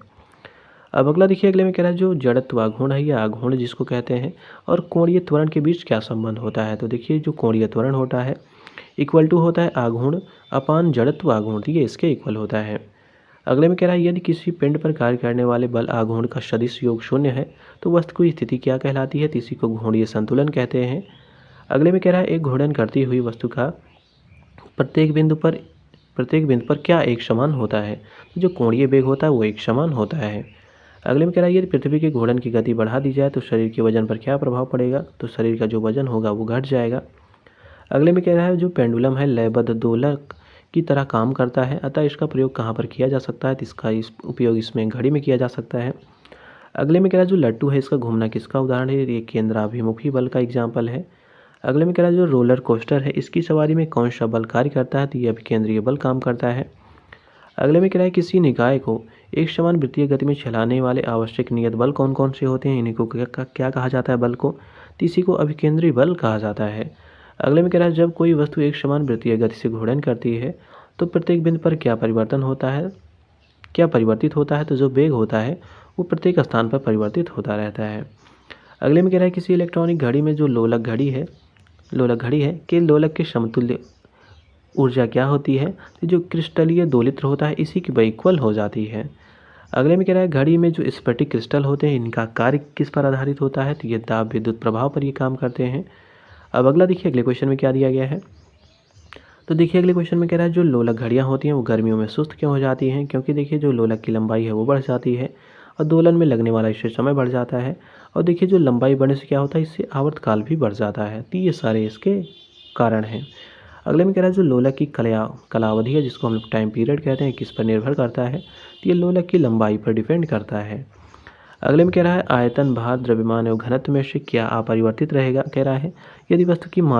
अब अगला देखिए, अगले में कह रहा है जो जड़त्व आघूर्ण है या आघूर्ण जिसको कहते हैं और कोणीय त्वरण के बीच क्या संबंध होता है, तो देखिए जो कोणीय त्वरण होता है इक्वल टू होता है आघूर्ण अपान जड़त्व आघूर्ण, ये इसके इक्वल होता है। अगले में कह रहा है यदि किसी पिंड पर कार्य करने वाले बल आघूर्ण का सदिश योग 0 है तो वस्तु की स्थिति क्या कहलाती है, तो इसी को घूर्णीय संतुलन कहते हैं। अगले में कह रहा है एक घूर्णन करती हुई वस्तु का प्रत्येक बिंदु पर क्या एक समान होता है, तो जो कोणीय वेग होता है वो एक समान होता है। अगले में कह रहा है यदि पृथ्वी के घूर्णन की गति बढ़ा दी जाए तो शरीर के वजन पर क्या प्रभाव पड़ेगा, तो शरीर का जो वजन होगा वो घट जाएगा। अगले में कह रहा है जो पेंडुलम है लयबद्ध दोलक की तरह काम करता है, अतः इसका प्रयोग कहाँ पर किया जा सकता है, तो इसका उपयोग इसमें घड़ी में किया जा सकता है। अगले में कह रहा है जो लट्टू है इसका घूमना किसका उदाहरण है, ये केंद्राभिमुखी बल का एग्जाम्पल है। अगले में कह रहा है जो रोलर कोस्टर है इसकी सवारी में कौन सा बल कार्य करता है, तो ये अभिकेंद्रीय बल काम करता है। अगले में कह रहा है किसी निकाय को एक समान वृत्तीय गति में चलाने वाले आवश्यक नियत बल कौन कौन से होते हैं, इन्हीं को क्या कहा जाता है बल को, तो इसी को अभिकेंद्रीय बल कहा जाता है। अगले में कह रहा है जब कोई वस्तु एक समान वृत्तीय गति से घूर्णन करती है तो प्रत्येक बिंदु पर क्या परिवर्तित होता है, तो जो वेग होता है वो प्रत्येक स्थान पर परिवर्तित होता रहता है। अगले में कह रहा है किसी इलेक्ट्रॉनिक घड़ी में जो लोलक घड़ी है कि लोलक के समतुल्य ऊर्जा क्या होती है, तो जो क्रिस्टलीय दोलित्र होता है इसी की इक्वल हो जाती है। अगले में कह रहा है घड़ी में जो स्फटिक क्रिस्टल होते हैं इनका कार्य किस पर आधारित होता है, तो ये दाब विद्युत प्रभाव पर ये काम करते हैं। अब अगला देखिए अगले क्वेश्चन में क्या दिया गया है, तो देखिए अगले क्वेश्चन में कह रहा है जो लोलक घड़ियाँ होती हैं वो गर्मियों में सुस्त क्यों हो जाती हैं, क्योंकि देखिए जो लोलक की लंबाई है वो बढ़ जाती है और दोलन में लगने वाला इससे समय बढ़ जाता है, और देखिए जो लंबाई बढ़ने से क्या होता है इससे आवर्तकाल भी बढ़ जाता है, तो ये सारे इसके कारण हैं। अगले में कह रहा है जो लोलक की कलावधि है जिसको हम लोग टाइम पीरियड कहते हैं किस पर निर्भर करता है, तो ये लोलक की लंबाई पर डिपेंड करता है। अगले में कह रहा है आयतन भार द्रव्यमान एवं घनत्व में से क्या अपरिवर्तित रहेगा, कह रहा है यदि वस्तु की